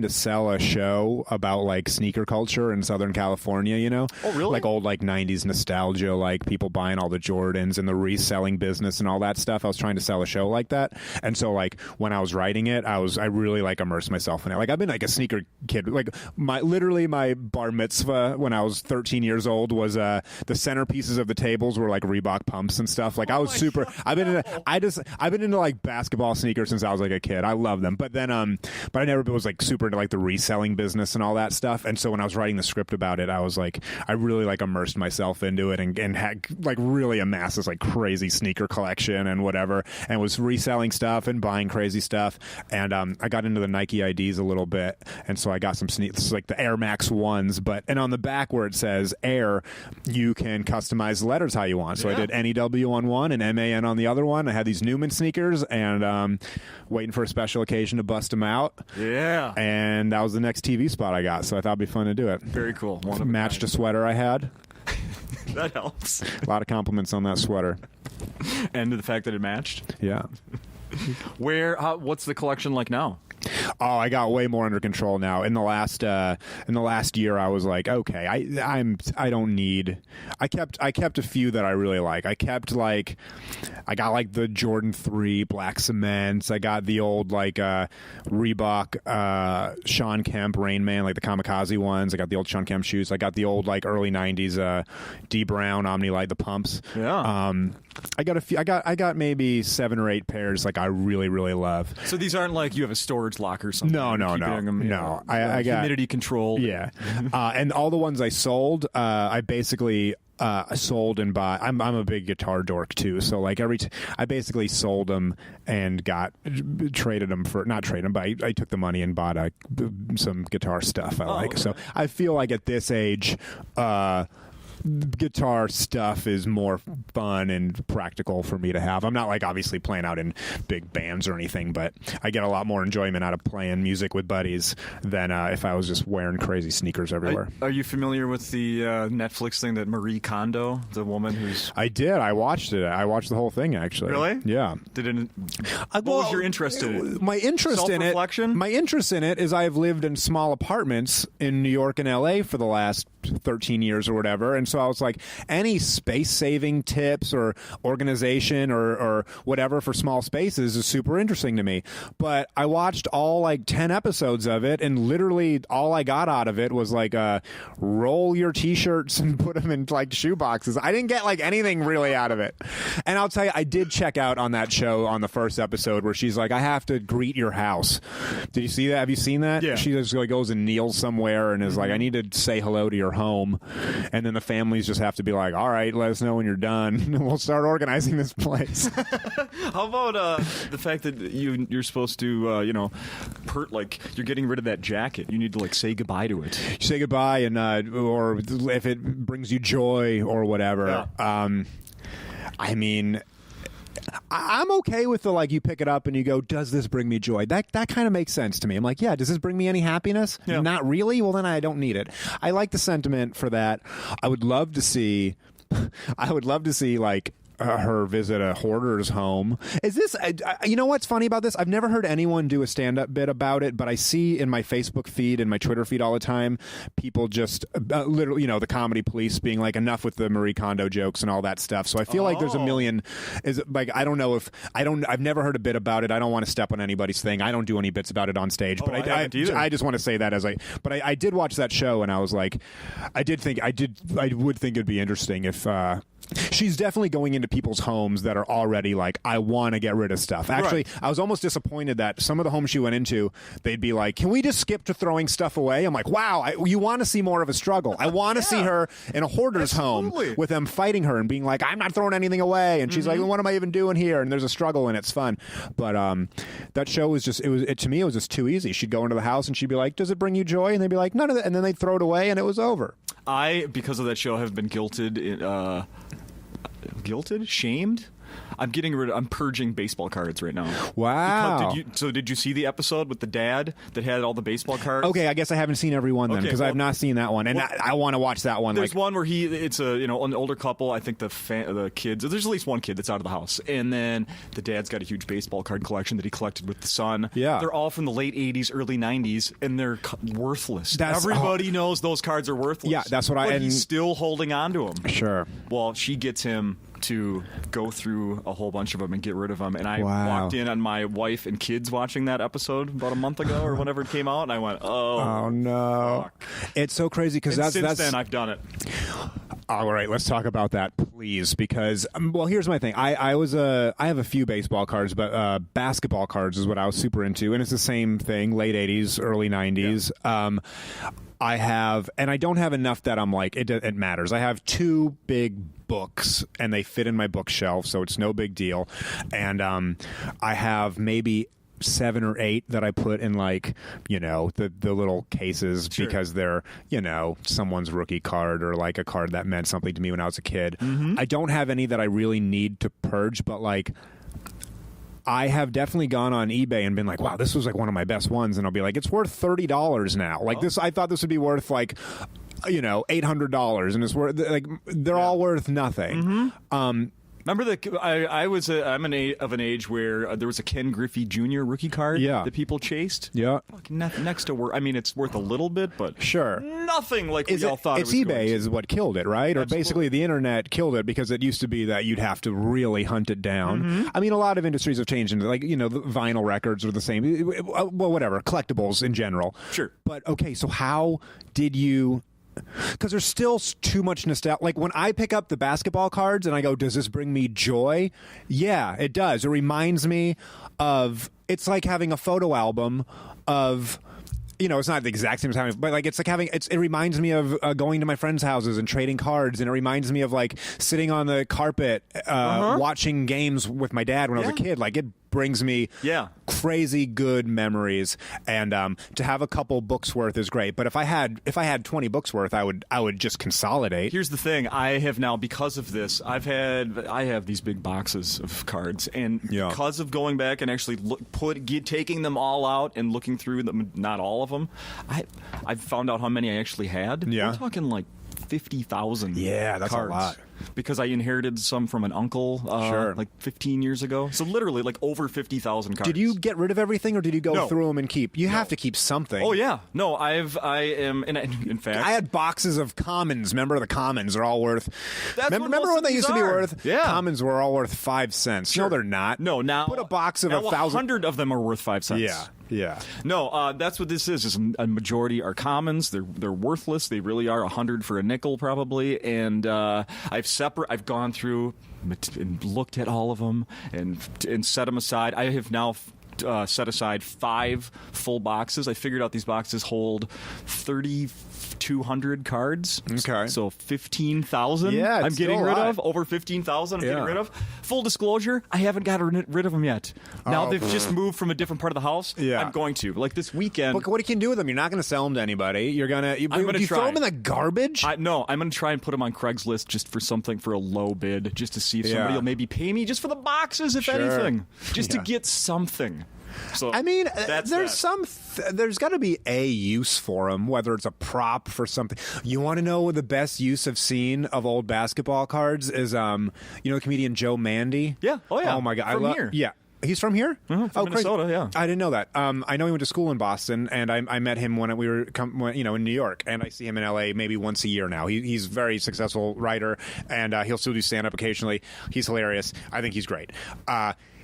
to sell a show about sneaker culture in Southern California, Oh, really? Old 90s nostalgia, people buying all the Jordans and the reselling business and all that stuff. I was trying to sell a show like that. And so when I was writing it, I really immersed myself in it. I've been a sneaker kid. My bar mitzvah when I was 13 years old was the centerpieces of the tables were Reebok pumps and stuff. I was super I've been into basketball sneakers since I was a kid. I love them. But then but I never was super into the reselling business and all that stuff. And so when I was writing the script about it, I was I really immersed myself into it and had really amassed this crazy sneaker collection and whatever, and was reselling stuff and buying crazy stuff. And I got into the Nike IDs a little bit, and so I got some sneakers the Air Max 1s, and on the back where it says Air, you can customize the letters how you want. So I did NEW on one and MAN on the other one. I had these Newman sneakers, and waiting for a special occasion to bust them out. Yeah. And that was the next TV spot I got, so I thought it'd be fun to do it. Very cool. Matched a sweater I had. That helps. A lot of compliments on that sweater. And the fact that it matched? Yeah. What's the collection like now? Oh, I got way more under control now. In the last year, I was okay, I don't need. I kept a few that I really like. I kept I got the Jordan 3 black cements. I got the old Reebok Sean Kemp Rain Man, the Kamikaze ones. I got the old Sean Kemp shoes. I got the old early 90s D Brown Omni-Lite, the pumps. Yeah. I got a few. I got maybe 7 or 8 pairs I really really love. So these aren't you have a storage locker or something. No. I got humidity control. Yeah, and all the ones I sold, I basically sold and bought. I'm a big guitar dork too, so like I basically sold them and traded them for not traded them, but I took the money and bought some guitar stuff I like. Okay. So I feel like at this age, guitar stuff is more fun and practical for me to have. I'm not like obviously playing out in big bands or anything, but I get a lot more enjoyment out of playing music with buddies than if I was just wearing crazy sneakers everywhere. Are you familiar with the Netflix thing that Marie Kondo, the woman who's... I did. I watched it. I watched the whole thing, actually. Really? Yeah. What was your interest in it? My interest in it... My interest in it is I've lived in small apartments in New York and L.A. for the last 13 years or whatever, and so I was like, any space-saving tips or organization or whatever for small spaces is super interesting to me. But I watched all like 10 episodes of it, and literally all I got out of it was like roll your T-shirts and put them in like shoe boxes. I didn't get like anything really out of it. And I'll tell you, I did check out on that show on the first episode where she's like, I have to greet your house. Did you see that? Have you seen that? Yeah. She just like goes and kneels somewhere and is like, I need to say hello to your home. And then the families just have to be like, all right, let us know when you're done. We'll start organizing this place. How about the fact that you're supposed to, like you're getting rid of that jacket. You need to like say goodbye to it. Say goodbye, and or if it brings you joy or whatever. Yeah. I mean, I'm okay with the like you pick it up and you go, does this bring me joy? That kind of makes sense to me. I'm like, yeah, does this bring me any happiness? Yeah. Not really. Well, then I don't need it. I like the sentiment for that. I would love to see like her visit a hoarder's home. Is this, you know what's funny about this? I've never heard anyone do a stand-up bit about it, but I see in my Facebook feed and my Twitter feed all the time, people just literally, the comedy police being like, enough with the Marie Kondo jokes and all that stuff. So I feel like there's a million, I don't know if, I've never heard a bit about it. I don't want to step on anybody's thing. I don't do any bits about it on stage, but I just want to say that but I did watch that show and I was like, I would think it'd be interesting if, she's definitely going into people's homes that are already like, I want to get rid of stuff. Actually, right. I was almost disappointed that some of the homes she went into, they'd be like, can we just skip to throwing stuff away? I'm like, wow, you want to see more of a struggle. I want to see her in a hoarder's home with them fighting her and being like, I'm not throwing anything away. And she's like, what am I even doing here? And there's a struggle and it's fun. But that show was just, to me, it was just too easy. She'd go into the house and she'd be like, does it bring you joy? And they'd be like, none of that. And then they'd throw it away and it was over. Because of that show, have been guilted, shamed. I'm purging baseball cards right now. Wow. Did you see the episode with the dad that had all the baseball cards? Okay, I guess I haven't seen every one then because I've not seen that one, and I want to watch that one. There's one where it's an older couple. I think the kids. There's at least one kid that's out of the house, and then the dad's got a huge baseball card collection that he collected with the son. Yeah, they're all from the late '80s, early '90s, and they're worthless. Everybody knows those cards are worthless. Yeah, that's what but he's still holding on to them. Sure. Well, she gets him to go through a whole bunch of them and get rid of them. And I walked in on my wife and kids watching that episode about a month ago or whenever it came out, and I went, oh no. Fuck. It's so crazy because since then I've done it. All right, let's talk about that, please. Because, here's my thing. I have a few baseball cards, but basketball cards is what I was super into, and it's the same thing, late 80s, early 90s. Yeah. I have, and I don't have enough that I'm like, it matters. I have 2 big books, and they fit in my bookshelf, so it's no big deal. And I have maybe 7 or 8 that I put in like, the little cases because they're, someone's rookie card or like a card that meant something to me when I was a kid. Mm-hmm. I don't have any that I really need to purge, but like, I have definitely gone on eBay and been like, wow, this was like one of my best ones. And I'll be like, it's worth $30 now. Like this, I thought this would be worth like, $800, and it's worth like, they're all worth nothing. Mm-hmm. Remember I'm of an age where there was a Ken Griffey Jr. rookie card that people chased. Yeah. Next to worth. I mean, it's worth a little bit, but sure, nothing like we all thought. It's eBay is what killed it, right? Or basically the internet killed it because it used to be that you'd have to really hunt it down. Mm-hmm. I mean, a lot of industries have changed into like, the vinyl records are the same. Well, whatever, collectibles in general. Sure. But okay, so how did you... Because there's still too much nostalgia. Like when I pick up the basketball cards and I go, does this bring me joy? Yeah, it does. It reminds me of, it's like having a photo album of. It's not the exact same time, but like it's like it reminds me of going to my friends' houses and trading cards, and it reminds me of like sitting on the carpet watching games with my dad when I was a kid. Like it brings me crazy good memories, and to have a couple books worth is great. But if I had 20 books worth, I would just consolidate. Here's the thing: I have now, because of this, I have these big boxes of cards, and because of going back and actually taking them all out and looking through them, not all of them, I've found out how many I actually had. Yeah. We're talking like 50,000. Yeah, that's cards. a lot. Because I inherited some from an uncle like 15 years ago. So literally like over 50,000 cards. Did you get rid of everything, or did you go through them and keep? You have to keep something. Oh, yeah. No, I am, in fact. I had boxes of commons. Remember the commons are all worth. That's remember when they used to be worth? Yeah. Commons were all worth 5 cents. Sure. No, they're not. No, now. Put a box of 1,000. 100 of them are worth 5 cents. Yeah. Yeah. No, that's what this is a majority are commons. They're worthless. They really are 100 for a nickel probably. And I've gone through and looked at all of them and set them aside. I have now set aside 5 full boxes. I figured out these boxes hold 3,200 cards. Okay. So 15,000 Yeah, I'm it's getting still a rid lot. of. Over 15,000 I'm getting rid of. Full disclosure, I haven't gotten rid of them yet. Now they've just moved from a different part of the house. Yeah. I'm going to. Like this weekend. But what you can do with them? You're not going to sell them to anybody. You're gonna. You I'm gonna throw try. them in the garbage. No, I'm going to try and put them on Craigslist just for something for a low bid, just to see if somebody will maybe pay me just for the boxes, if anything, just to get something. So I mean, there's there's got to be a use for them, whether it's a prop for something. You want to know what the best use I've seen of old basketball cards is? The comedian Joe Mandy. Yeah. Oh yeah. Oh my God. From here. Yeah. He's from here? From Minnesota, crazy. yeah. I didn't know that. I know he went to school in Boston, and I met him when we were in New York, and I see him in L.A. maybe once a year now. He's a very successful writer, and he'll still do stand-up occasionally. He's hilarious. I think he's great.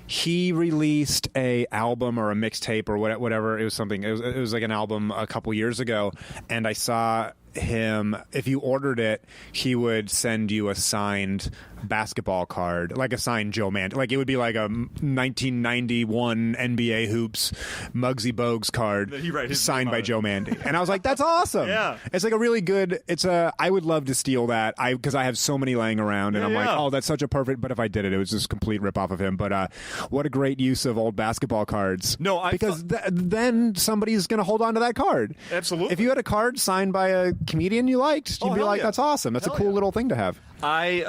He released a album or a mixtape or whatever. It was something. It was like an album a couple years ago, and I saw him. If you ordered it, he would send you a signed basketball card, like a signed Joe Mandy. Like it would be like a 1991 NBA hoops Muggsy Bogues card signed by Joe Mandy. And I was like, that's awesome. Yeah. It's like a really good. I would love to steal that. Because I have so many laying around, and I'm like, oh, that's such a perfect. But if I did it, it was just a complete rip off of him. But what a great use of old basketball cards. No, because then somebody's going to hold on to that card. Absolutely. If you had a card signed by a comedian you liked, you'd be like, that's awesome. That's a cool little thing to have. I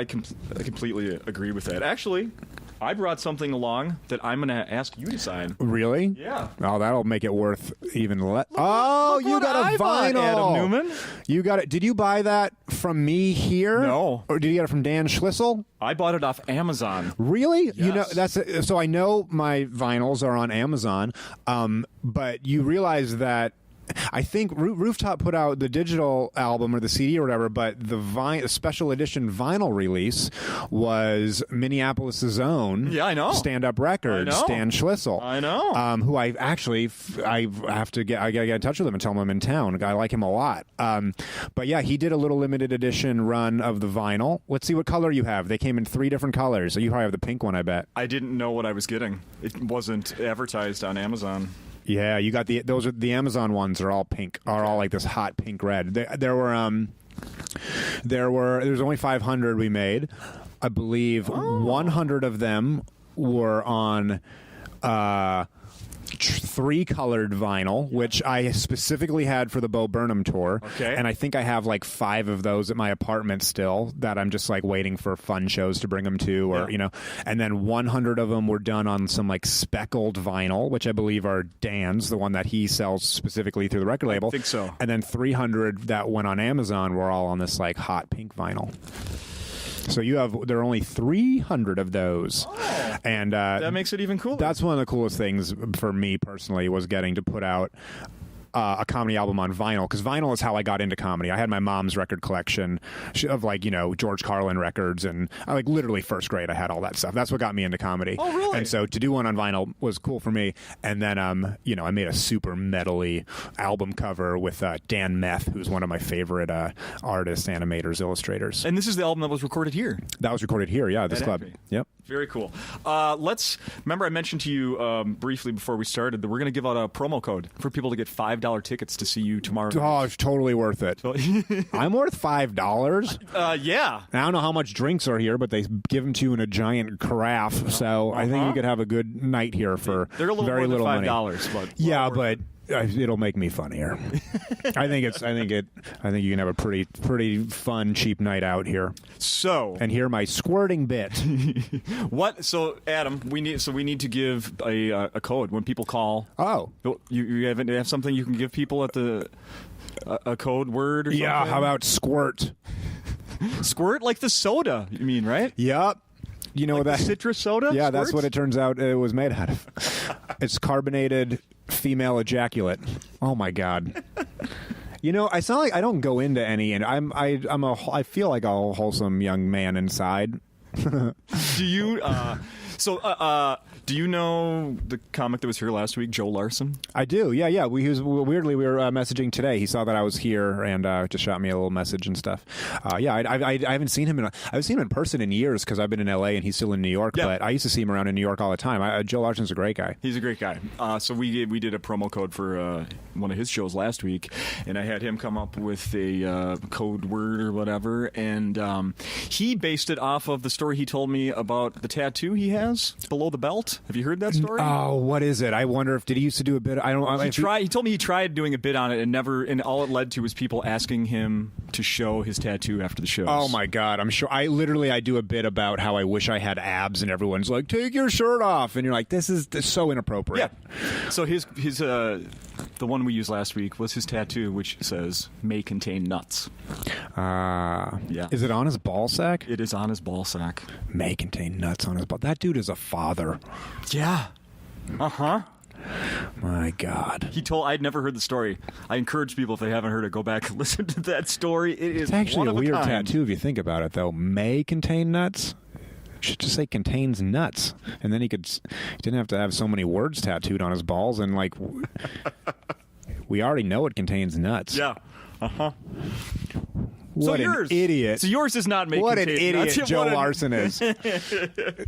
completely agree with that. Actually, I brought something along that I'm going to ask you to sign. Really? Yeah. Oh, that'll make it worth even less. Oh, you got a vinyl, Adam Newman. You got it. Did you buy that from me here? No. Or did you get it from Dan Schlissel? I bought it off Amazon. Really? Yes. So I know my vinyls are on Amazon, but you realize that I think Rooftop put out the digital album or the CD or whatever, but the special edition vinyl release was Minneapolis' own stand-up records, Dan Schlissel. I know. Who I have to get in touch with him and tell him I'm in town. I like him a lot. But yeah, he did a little limited edition run of the vinyl. Let's see what color you have. They came in 3 different colors. So you probably have the pink one, I bet. I didn't know what I was getting. It wasn't advertised on Amazon. Yeah, you got those are the Amazon ones are all pink, are all like this hot pink red. There was only 500 we made. I believe 100 of them were on 3-colored vinyl, which I specifically had for the Bo Burnham tour. Okay. And I think I have like 5 of those at my apartment still that I'm just like waiting for fun shows to bring them to, or and then 100 of them were done on some like speckled vinyl, which I believe are Dan's, the one that he sells specifically through the record label. I think so. And then 300 that went on Amazon were all on this like hot pink vinyl. So there are only 300 of those, and that makes it even cooler. That's one of the coolest things for me personally was getting to put out a comedy album on vinyl, because vinyl is how I got into comedy. I had my mom's record collection of George Carlin records, and like literally first grade I had all that stuff. That's what got me into comedy. Oh, really? And so to do one on vinyl was cool for me. And then I made a super metal-y album cover with Dan Meth, who's one of my favorite artists, animators, illustrators. And this is the album that was recorded here. That was recorded here, yeah, this club. Acme. Yep. Very cool. Remember I mentioned to you briefly before we started that we're going to give out a promo code for people to get $5 tickets to see you tomorrow. Oh, it's totally worth it. I'm worth $5. Yeah. I don't know how much drinks are here, but they give them to you in a giant carafe. So I think you could have a good night here for They're a little very more than little $5, money. but Yeah, but it'll make me funnier. I think you can have a pretty fun, cheap night out here. So, and hear my squirting bit. what? So, Adam, we need to give a code when people call. Oh, you have something you can give people at the a code word or something? Yeah, how about squirt? Squirt, like the soda, you mean, right? Yep. You know like that citrus soda? Yeah, Squirt? that's what it turns out it was made out of. It's carbonated female ejaculate. Oh my god. I sound like I don't go into any, and I feel like a wholesome young man inside. Do you? Do you know the comic that was here last week, Joe Larson? I do. Yeah. We were messaging today. He saw that I was here and just shot me a little message and stuff. I haven't seen him I've seen him in person in years because I've been in LA and he's still in New York. Yeah. But I used to see him around in New York all the time. Joe Larson's a great guy. He's a great guy. So we did a promo code for one of his shows last week, and I had him come up with a code word or whatever, and he based it off of the story he told me about the tattoo he has below the belt. Have you heard that story? Oh, what is it? I wonder did he used to do a bit? I don't. He told me he tried doing a bit on it and all it led to was people asking him to show his tattoo after the shows. Oh my god, I'm sure. I do a bit about how I wish I had abs, and everyone's like, "Take your shirt off," and you're like, "This is so inappropriate." Yeah. So his the one we used last week was his tattoo, which says "may contain nuts." Yeah. Is it on his ball sack? It is on his ball sack. May contain nuts on his ball. That dude is a father. Yeah. Uh-huh. My God. I'd never heard the story. I encourage people, if they haven't heard it, go back and listen to that story. It is It's actually one a of weird kind. tattoo if you think about it, though. May contain nuts? Should just say contains nuts, and then he didn't have to have so many words tattooed on his balls, and like we already know it contains nuts. Yeah. Uh-huh. What an idiot. So yours is not making What an idiot nuts. Joe Larson is.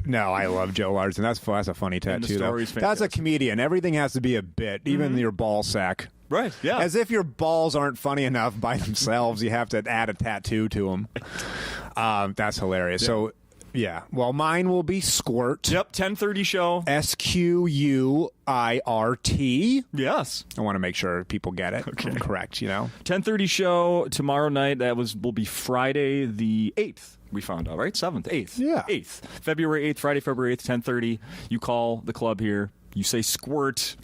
No, I love Joe Larson. That's a funny tattoo, though. That's a comedian. Everything has to be a bit, even your ball sack. Right, yeah. As if your balls aren't funny enough by themselves, you have to add a tattoo to them. That's hilarious. Yeah. So, yeah. Well, mine will be Squirt. Yep, 10:30 show. SQUIRT. Yes. I want to make sure people get it. Okay. Correct, 10:30 show tomorrow night. Will be Friday the 8th. We found out, right? 7th, 8th. Yeah. 8th. February 8th, Friday, February 8th, 10:30. You call the club here. You say Squirt.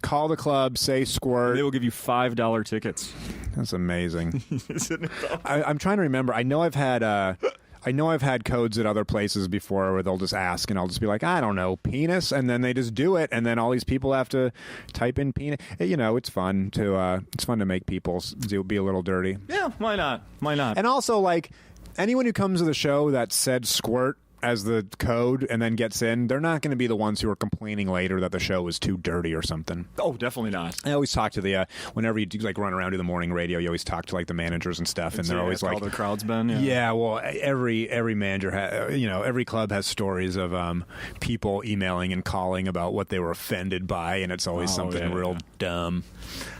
Call the club, say Squirt. They will give you $5 tickets. That's amazing. Isn't it though? I'm trying to remember. I know I've had codes at other places before where they'll just ask, and I'll just be like, I don't know, penis, and then they just do it, and then all these people have to type in penis. It's fun to make people be a little dirty. Yeah, why not? Why not? And also, like, anyone who comes to the show that said Squirt as the code and then gets in, they're not going to be the ones who are complaining later that the show was too dirty or something. Oh, definitely not. I always talk to whenever you run around to the morning radio, you always talk to like the managers and stuff, and they're always like, how the crowd's been. Yeah, well, every manager every club has stories of people emailing and calling about what they were offended by, and it's always something real dumb.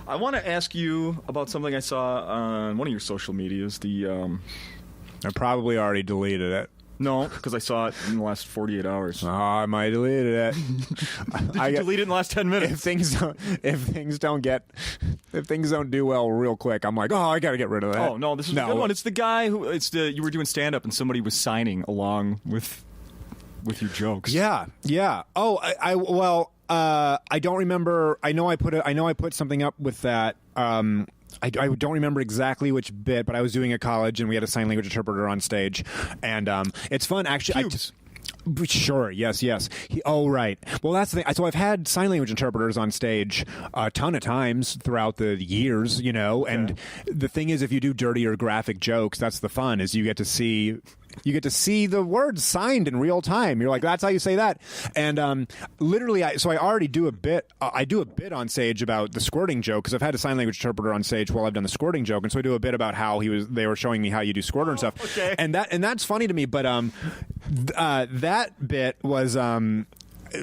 I want to ask you about something I saw on one of your social medias. I probably already deleted it. No, because I saw it in the last 48 hours. Oh, I might have deleted it. Did you delete it in the last 10 minutes? If things don't do well real quick, I'm like, I got to get rid of that. Oh no, this is a good one. It's the guy you were doing stand up and somebody was signing along with your jokes. Yeah. Oh, I don't remember. I know I put something up with that. I don't remember exactly which bit, but I was doing a college and we had a sign language interpreter on stage, and it's fun actually. Pubes. Sure. Yes. Right. Well, that's the thing. So I've had sign language interpreters on stage a ton of times throughout the years, and the thing is, if you do dirty or graphic jokes, that's the fun, is you get to see the words signed in real time. You're like, that's how you say that. And literally, I already do a bit. I do a bit on stage about the squirting joke, because I've had a sign language interpreter on stage while I've done the squirting joke, and so I do a bit about how they were showing me how you do squirter and stuff. Okay. And that's funny to me. But that bit was.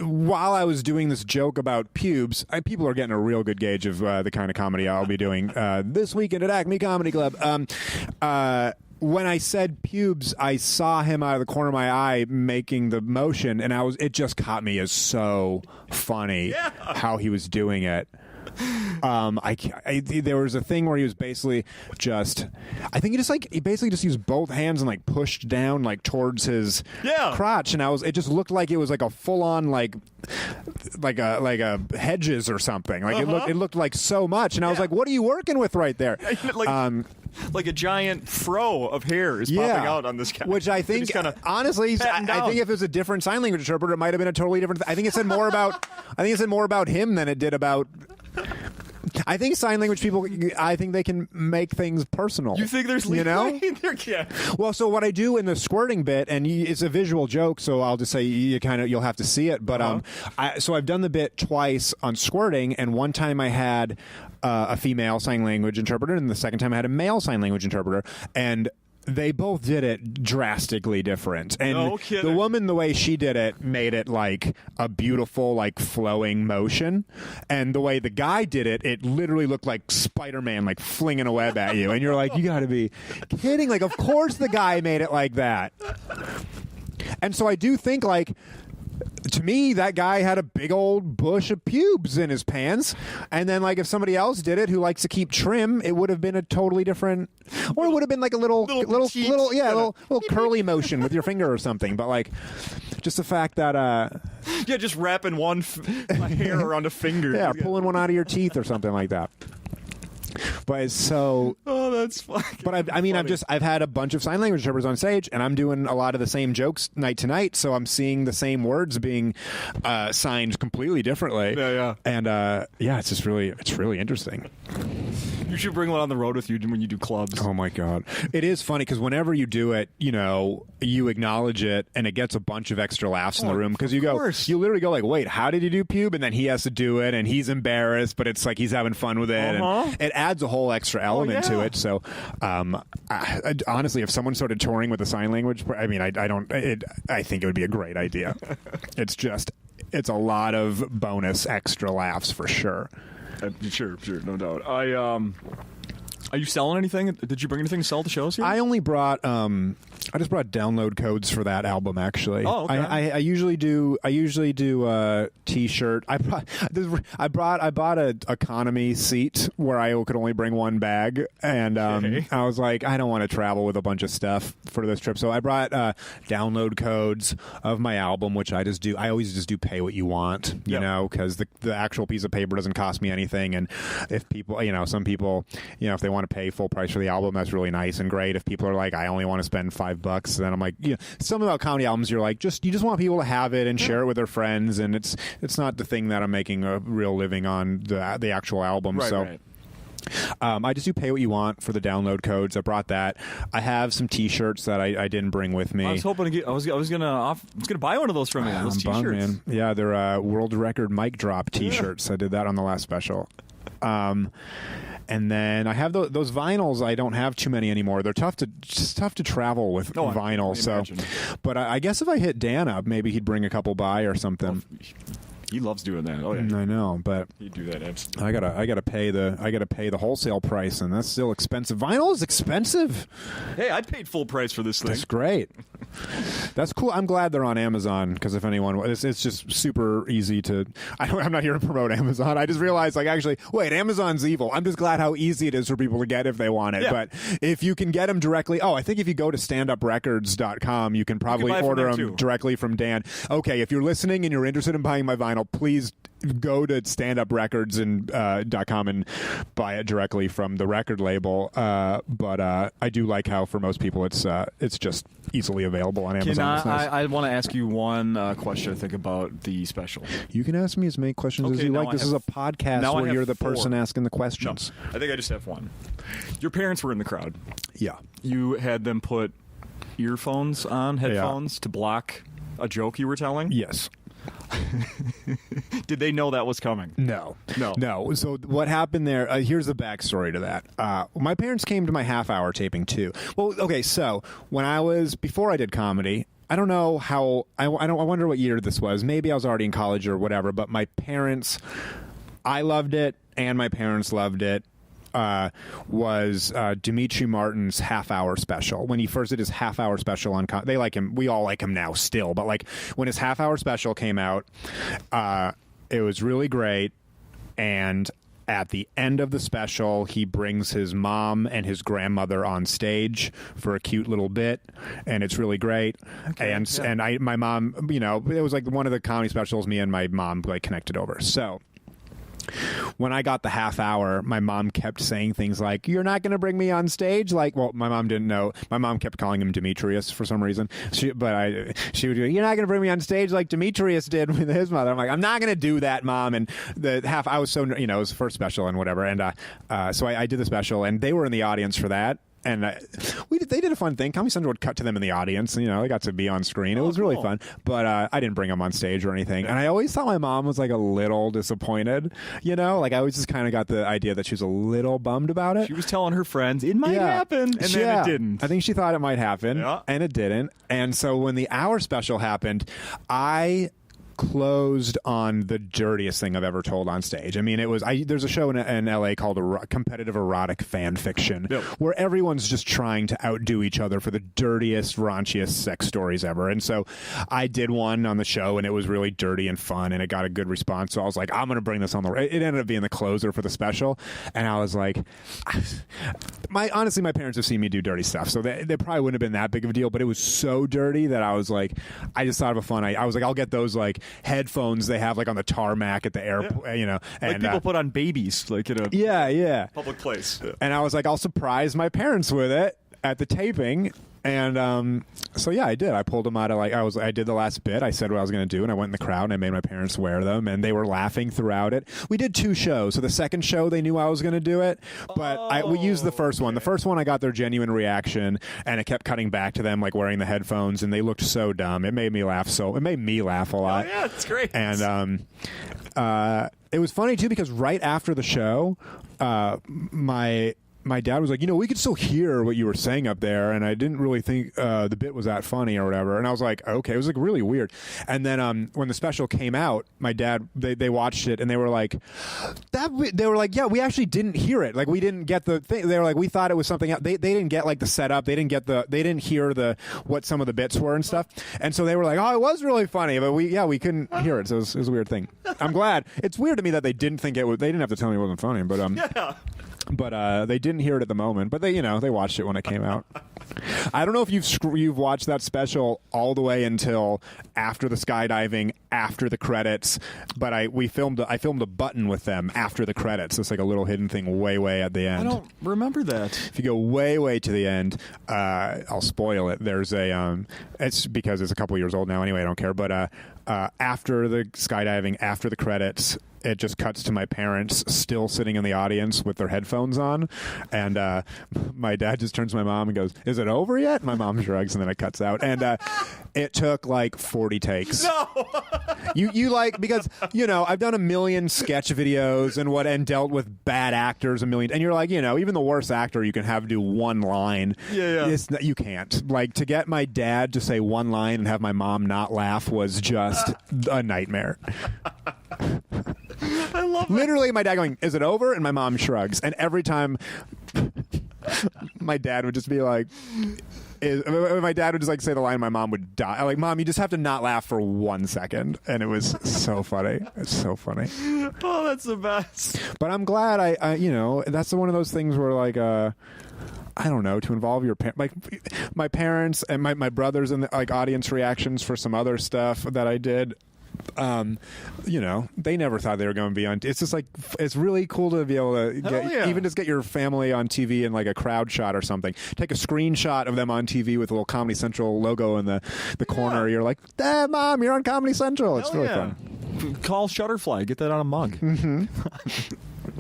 While I was doing this joke about pubes, people are getting a real good gauge of the kind of comedy I'll be doing this weekend at Acme Comedy Club. When I said pubes, I saw him out of the corner of my eye making the motion, and it just caught me as so funny how he was doing it. There was a thing where he was basically he basically just used both hands and like pushed down like towards his crotch, and it just looked like it was like a full on like a hedges or something. Like it looked like so much, and I was like, what are you working with right there? Like a giant fro of hair is popping out on this guy. Which I think, honestly, I think if it was a different sign language interpreter, it might have been a totally different. I think it said more about him than it did about. I think sign language people, I think they can make things personal. You think there's leeway? Well, so what I do in the squirting bit, and it's a visual joke, so I'll just say you'll have to see it. But so I've done the bit twice on squirting, and one time I had a female sign language interpreter, and the second time I had a male sign language interpreter, and they both did it drastically different. And no kidding. The woman, the way she did it, made it like a beautiful, like flowing motion. And the way the guy did it, it literally looked like Spider-Man, like flinging a web at you. And you're like, you gotta be kidding. Like, of course the guy made it like that. And so I do think, like, to me, that guy had a big old bush of pubes in his pants. And then, like, if somebody else did it who likes to keep trim, it would have been a totally different, or it would have been like a little curly motion with your finger or something. But, like, just the fact that just wrapping one hair around a finger, pulling one out of your teeth or something like that. But it's so. Oh, that's fucking. But I've had a bunch of sign language interpreters on stage, and I'm doing a lot of the same jokes night to night. So I'm seeing the same words being signed completely differently. Yeah. And it's really interesting. You should bring one on the road with you when you do clubs. Oh my God, it is funny because whenever you do it, you acknowledge it, and it gets a bunch of extra laughs in the room because you literally go like, wait, how did you do pube? And then he has to do it, and he's embarrassed, but it's like he's having fun with it, and it adds a whole extra element to it. So, honestly, if someone started touring with a sign language, I think it would be a great idea. It's a lot of bonus extra laughs for sure. Sure, no doubt. Are you selling anything? Did you bring anything to sell at the shows here? I only brought I just brought download codes for that album, actually. Oh, okay. I usually do T-shirt. I bought a economy seat where I could only bring one bag, and I was like, I don't want to travel with a bunch of stuff for this trip, so I brought download codes of my album, which I always just do pay what you want, you know, because the actual piece of paper doesn't cost me anything, and if people, some people, if they want to pay full price for the album, that's really nice and great. If people are like, I only want to spend $5, then I'm like, something about comedy albums, you're like, you just want people to have it and share it with their friends, and it's not the thing that I'm making a real living on the actual album. Right. I just do pay what you want for the download codes. I brought that. I have some T-shirts that I didn't bring with me. I was hoping to get. I was gonna buy one of those from you. Those T-shirts, bummed, man. Yeah, they're world record mic drop T-shirts. I did that on the last special. And then I have those vinyls. I don't have too many anymore. They're tough to travel with vinyl. So, but I guess if I hit Dan up, maybe he'd bring a couple by or something. He loves doing that. Oh yeah, I know, but he'd do that. Absolutely. I gotta pay the wholesale price, and that's still expensive. Vinyl is expensive. Hey, I paid full price for this thing. That's great. That's cool. I'm glad they're on Amazon because if anyone, it's just super easy to. I'm not here to promote Amazon. I just realized, wait, Amazon's evil. I'm just glad how easy it is for people to get if they want it. Yeah. But if you can get them directly, I think if you go to standuprecords.com, you can probably order them directly from Dan. Okay, if you're listening and you're interested in buying my vinyl, please go to standuprecords and .com and buy it directly from the record label. But I do like how for most people it's just easily available on Amazon. I want to ask you one question, I think, about the special. You can ask me as many questions as you like. This is a podcast where you're the person asking the questions. No, I think I just have one. Your parents were in the crowd. Yeah. You had them put earphones on, headphones, to block a joke you were telling? Yes. Did they know that was coming? No. So what happened there, here's the backstory to that. My parents came to my half-hour taping, too. Well, okay, so before I did comedy, I don't know how, I wonder what year this was. Maybe I was already in college or whatever, but my parents, I loved it, and my parents loved it. Was Dimitri Martin's half-hour special. When he first did his half-hour special on, they like him. We all like him now still, but like when his half-hour special came out, it was really great. And at the end of the special, he brings his mom and his grandmother on stage for a cute little bit, and it's really great. Okay, and my mom, it was like one of the comedy specials me and my mom like connected over. So when I got the half hour, my mom kept saying things like, "You're not going to bring me on stage?" Like, well, my mom didn't know. My mom kept calling him Demetrius for some reason. She would go, "You're not going to bring me on stage like Demetrius did with his mother." I'm like, "I'm not going to do that, Mom." And I was so, it was the first special and whatever. And so I did the special, and they were in the audience for that. And they did a fun thing. Comedy Central would cut to them in the audience. And, they got to be on screen. It was really fun. But I didn't bring them on stage or anything. And I always thought my mom was like a little disappointed. Like I always just kind of got the idea that she was a little bummed about it. She was telling her friends it might happen, and then it didn't. I think she thought it might happen, and it didn't. And so when the hour special happened, I closed on the dirtiest thing I've ever told on stage. I mean, there's a show in LA called Competitive Erotic Fan Fiction, where everyone's just trying to outdo each other for the dirtiest, raunchiest sex stories ever. And so I did one on the show, and it was really dirty and fun, and it got a good response. So I was like, I'm going to bring this on it ended up being the closer for the special. And I was like, honestly, my parents have seen me do dirty stuff, so they probably wouldn't have been that big of a deal, but it was so dirty that I was like, I just thought of a fun, I was like, I'll get those like headphones they have like on the tarmac at the airport, and like people put on babies like in a public place. And I was like, I'll surprise my parents with it at the taping. And so I did. I pulled them out of I did the last bit. I said what I was going to do, and I went in the crowd and I made my parents wear them, and they were laughing throughout it. We did 2 shows. So the second show they knew I was going to do it, but we used the first one. The first one I got their genuine reaction, and it kept cutting back to them like wearing the headphones, and they looked so dumb. It made me laugh a lot. Oh yeah, it's great. And it was funny too because right after the show, my dad was like, we could still hear what you were saying up there, and I didn't really think the bit was that funny or whatever. And I was like, okay. It was like really weird. And then when the special came out, my dad, they watched it, and they were like, yeah, we actually didn't hear it. Like we didn't get the thing. They were like, we thought it was something else. They didn't get like the setup. They didn't hear what some of the bits were and stuff. And so they were like, oh, it was really funny, but we couldn't hear it. So it was a weird thing. I'm glad. It's weird to me that they didn't think it was. They didn't have to tell me it wasn't funny, but yeah. But they didn't hear it at the moment. But they watched it when it came out. I don't know if you've watched that special all the way until after the skydiving, after the credits. But I filmed a button with them after the credits. It's like a little hidden thing way at the end. I don't remember that. If you go way to the end, I'll spoil it. There's it's because it's a couple years old now anyway. I don't care. But after the skydiving, after the credits, it just cuts to my parents still sitting in the audience with their headphones on, and my dad just turns to my mom and goes, "Is it over yet?" My mom shrugs, and then it cuts out. And it took like 40 takes. No, you like, because I've done a million sketch videos and dealt with bad actors a million, and you're like, even the worst actor you can have do one line. Yeah. You can't, like, to get my dad to say one line and have my mom not laugh was just a nightmare. I love literally my dad going, "Is it over?" and my mom shrugs, and every time my dad would just be like, my dad would just like say the line, my mom would die. I'm like, "Mom, you just have to not laugh for 1 second," and it was so funny. It's so funny. Oh, that's the best. But I'm glad I that's one of those things where like I don't know, to involve your my parents and my brothers and like audience reactions for some other stuff that I did. they never thought they were going to be on. It's just like, it's really cool to be able to even just get your family on TV in like a crowd shot or something. Take a screenshot of them on TV with a little Comedy Central logo in the corner. You're like, Mom, you're on Comedy Central. It's really fun. Call Shutterfly. Get that on a mug. Mm-hmm.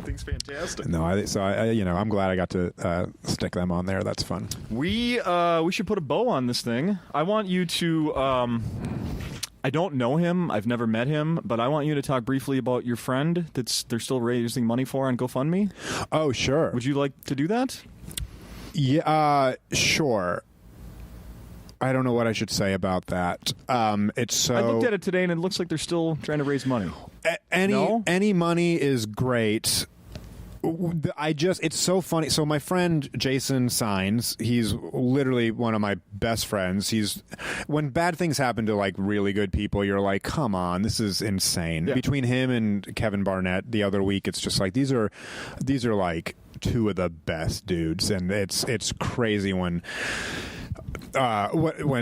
Thing's fantastic. No, I'm glad I got to stick them on there. That's fun. We should put a bow on this thing. I want you to. I don't know him. I've never met him, but I want you to talk briefly about your friend they're still raising money for on GoFundMe. Oh, sure. Would you like to do that? Yeah, sure. I don't know what I should say about that. It's so. I looked at it today, and it looks like they're still trying to raise money. Any money is great. It's so funny. So my friend Jason Signs, he's literally one of my best friends. When bad things happen to like really good people, you're like, come on, this is insane. Yeah. Between him and Kevin Barnett the other week, it's just like these are like two of the best dudes, and it's crazy when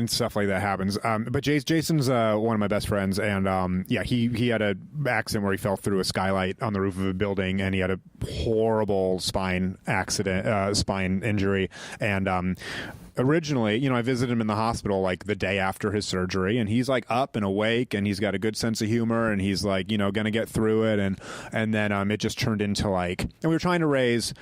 stuff like that happens. But Jason's one of my best friends, and he had an accident where he fell through a skylight on the roof of a building, and he had a horrible spine injury. And originally, I visited him in the hospital like the day after his surgery, and he's like up and awake, and he's got a good sense of humor, and he's like, gonna get through it. And then it just turned into like, and we were trying to raise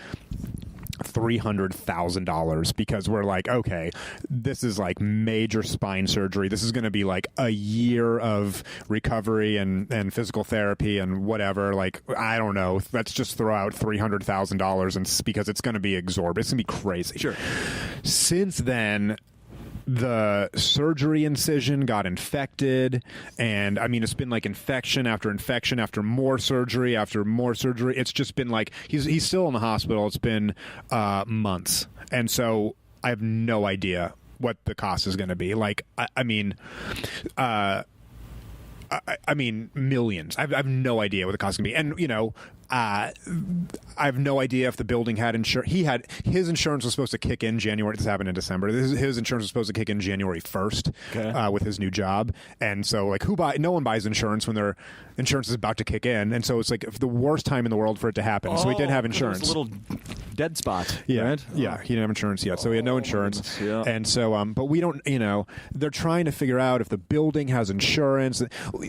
$300,000 because we're like, okay, this is like major spine surgery. This is going to be like a year of recovery and physical therapy and whatever. Like, I don't know. Let's just throw out $300,000 and because it's going to be exorbitant. It's going to be crazy. Sure. Since then, the surgery incision got infected, and I mean, it's been like infection after more surgery after more surgery. It's just been like he's still in the hospital. It's been months, and so I have no idea what the cost is going to be. Like, I mean millions. I have no idea what the cost is going to be, and I have no idea if the building had insurance. His insurance was supposed to kick in January. This happened in December. His insurance was supposed to kick in January 1st with his new job. And so, like, no one buys insurance when their insurance is about to kick in. And so it's like the worst time in the world for it to happen. So he didn't have insurance. It was a little dead spot. Yeah, right? Yeah. He didn't have insurance yet, so he had no insurance. Yeah. And so, but we don't. They're trying to figure out if the building has insurance.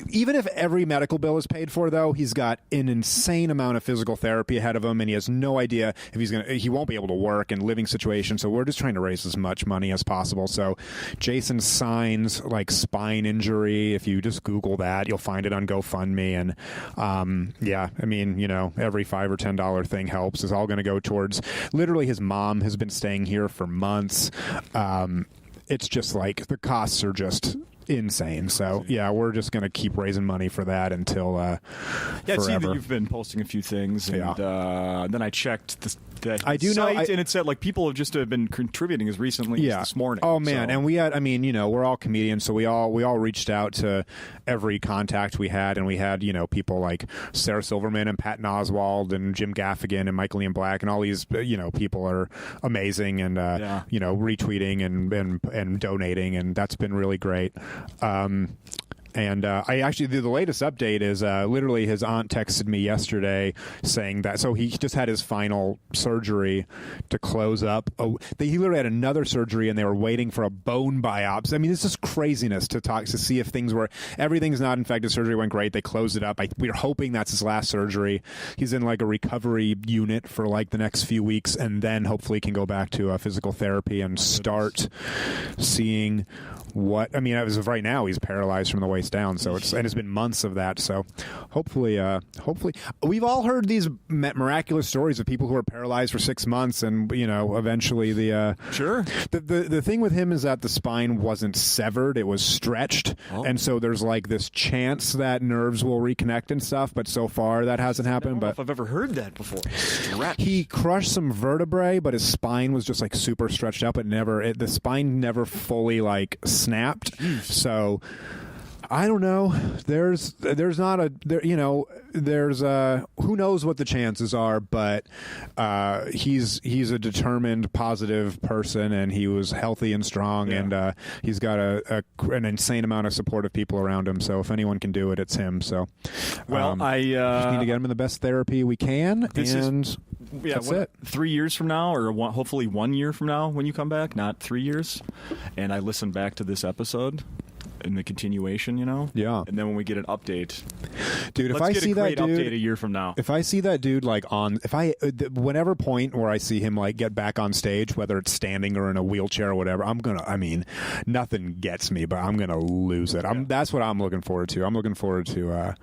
Even if every medical bill is paid for, though, he's got an insane amount of physical therapy ahead of him, and he has no idea if he won't be able to work in living situations. So we're just trying to raise as much money as possible. So Jason Signs, like spine injury, if you just Google that, you'll find it on GoFundMe. And every $5 or $10 thing helps. Is all going to go towards, literally, his mom has been staying here for months. It's just like the costs are just insane. So we're just going to keep raising money for that until I see forever. that you've been posting a few things, and then I checked the I do site, know, and it said like people have just been contributing as recently as this morning. Oh man, so. And we had, we're all comedians, so we all reached out to every contact we had, and we had people like Sarah Silverman and Patton Oswalt and Jim Gaffigan and Michael Ian Black, and all these people are amazing, and retweeting and donating, and that's been really great. And I actually, the latest update is literally his aunt texted me yesterday saying that, so he just had his final surgery to close up. He literally had another surgery, and they were waiting for a bone biopsy. I mean, this is craziness to see if everything's not infected. Surgery went great. They closed it up. We're hoping that's his last surgery. He's in like a recovery unit for like the next few weeks, and then hopefully can go back to physical therapy and start seeing as of right now, he's paralyzed from the waist down. So it's been months of that. So hopefully, we've all heard these miraculous stories of people who are paralyzed for 6 months, and eventually sure. The thing with him is that the spine wasn't severed; it was stretched, and so there's like this chance that nerves will reconnect and stuff. But so far, that hasn't happened. I don't know if I've ever heard that before. Stretched. He crushed some vertebrae, but his spine was just like super stretched out. But the spine never fully like snapped. So I don't know. There's not a there. You know, there's who knows what the chances are, but he's a determined, positive person, and he was healthy and strong, and he's got an insane amount of supportive people around him. So if anyone can do it, it's him. So, I just need to get him in the best therapy we can, and that's it. 3 years from now, or hopefully 1 year from now, when you come back, not 3 years, and I listen back to this episode. In the continuation, you know? Yeah. And then when we get an update. Dude, if let's I get see a great that dude, update a year from now. If I see that dude, like, whenever point where I see him, like, get back on stage, whether it's standing or in a wheelchair or whatever, nothing gets me, but I'm going to lose it. That's what I'm looking forward to. I'm looking forward to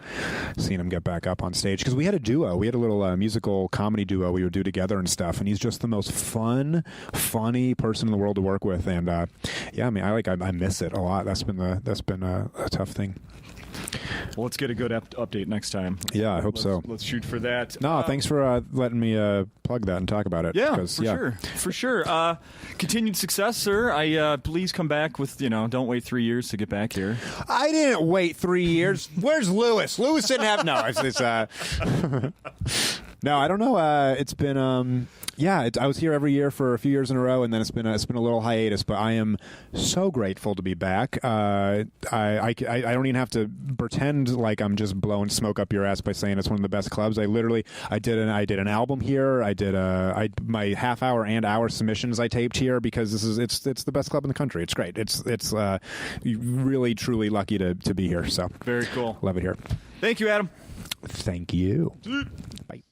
seeing him get back up on stage. Because we had a duo. We had a little musical comedy duo we would do together and stuff. And he's just the most funny person in the world to work with. And, I miss it a lot. That's been a tough thing. Well, let's get a good update next time. Yeah, I hope so. Let's shoot for that. No, thanks for letting me plug that and talk about it. Yeah, for sure. Continued success, sir. Please come back with, don't wait 3 years to get back here. I didn't wait 3 years. Where's Lewis? Lewis didn't have... No, it's no, I don't know. It's been... I was here every year for a few years in a row, and then it's been a little hiatus. But I am so grateful to be back. I don't even have to pretend like I'm just blowing smoke up your ass by saying it's one of the best clubs. I did an album here. I did my half-hour and hour submissions I taped here because it's the best club in the country. It's great. It's really truly lucky to be here. So very cool. Love it here. Thank you, Adam. Thank you. Bye.